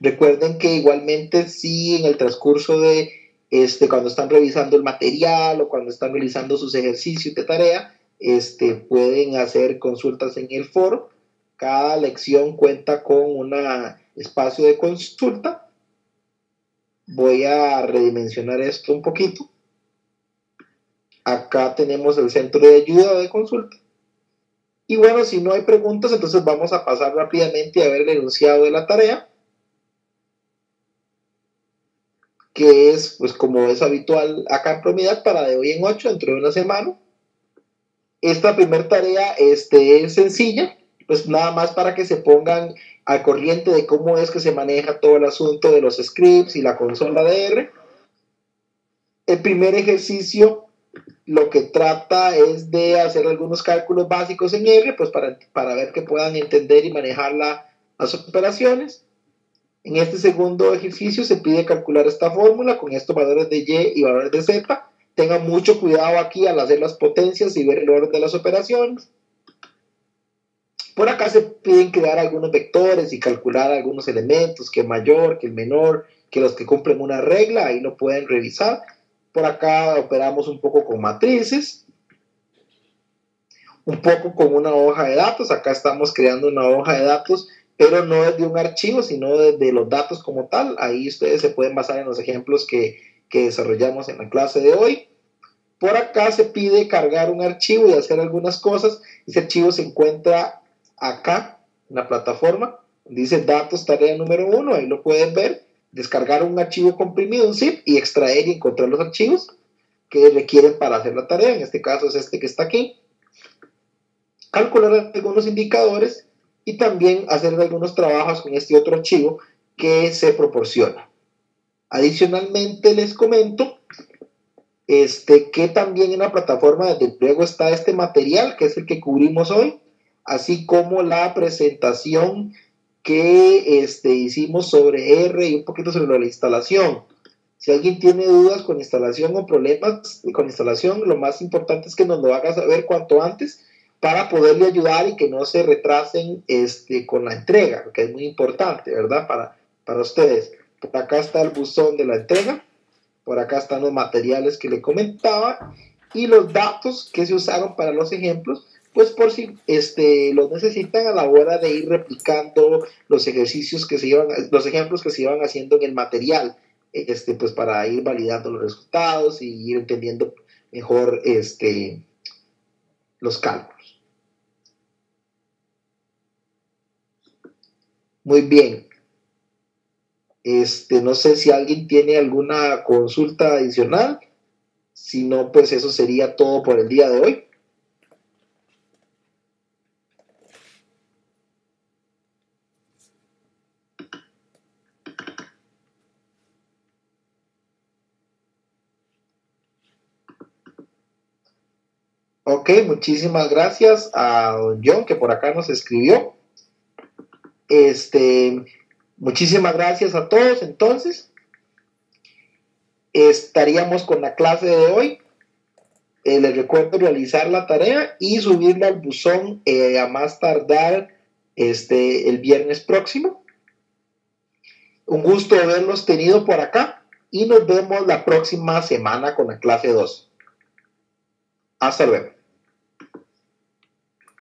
Recuerden que igualmente si en el transcurso de cuando están revisando el material o cuando están realizando sus ejercicios de tarea, pueden hacer consultas en el foro. Cada lección cuenta con un espacio de consulta. Voy a redimensionar esto un poquito. Acá tenemos el centro de ayuda de consulta. Y bueno, si no hay preguntas, entonces vamos a pasar rápidamente a ver el enunciado de la tarea, que es, pues como es habitual acá en Promidad, para de hoy en 8, dentro de una semana. Esta primera tarea es sencilla, pues nada más para que se pongan al corriente de cómo es que se maneja todo el asunto de los scripts y la consola de R. El primer ejercicio lo que trata es de hacer algunos cálculos básicos en R, pues para ver que puedan entender y manejar las operaciones. En este segundo ejercicio se pide calcular esta fórmula con estos valores de Y y valores de Z. Tengan mucho cuidado aquí al hacer las potencias y ver el orden de las operaciones. Por acá se piden crear algunos vectores y calcular algunos elementos, que el mayor, que el menor, que los que cumplen una regla, ahí lo pueden revisar. Por acá operamos un poco con matrices, un poco con una hoja de datos. Acá estamos creando una hoja de datos, pero no desde un archivo, sino desde los datos como tal. Ahí ustedes se pueden basar en los ejemplos que desarrollamos en la clase de hoy. Por acá se pide cargar un archivo y hacer algunas cosas. Ese archivo se encuentra acá en la plataforma. Dice datos, tarea número 1, ahí lo pueden ver. Descargar un archivo comprimido, un zip, y extraer y encontrar los archivos que requieren para hacer la tarea. En este caso es este que está aquí. Calcular algunos indicadores y también hacer algunos trabajos con este otro archivo que se proporciona. Adicionalmente les comento que también en la plataforma desde luego está este material que es el que cubrimos hoy, así como la presentación que hicimos sobre R y un poquito sobre la instalación. Si alguien tiene dudas con instalación o problemas con instalación, lo más importante es que nos lo haga saber cuanto antes para poderle ayudar y que no se retrasen con la entrega, que es muy importante, ¿verdad? Para ustedes. Por acá está el buzón de la entrega, por acá están los materiales que le comentaba y los datos que se usaron para los ejemplos, pues por si los necesitan a la hora de ir replicando los ejercicios que se iban, los ejemplos que se iban haciendo en el material, pues para ir validando los resultados y ir entendiendo mejor los cálculos. Muy bien. No sé si alguien tiene alguna consulta adicional. Si no, pues eso sería todo por el día de hoy. Ok, muchísimas gracias a don John que por acá nos escribió. Muchísimas gracias a todos. Entonces, estaríamos con la clase de hoy. Les recuerdo realizar la tarea y subirla al buzón a más tardar el viernes próximo. Un gusto haberlos tenido por acá y nos vemos la próxima semana con la clase 2. Hasta luego.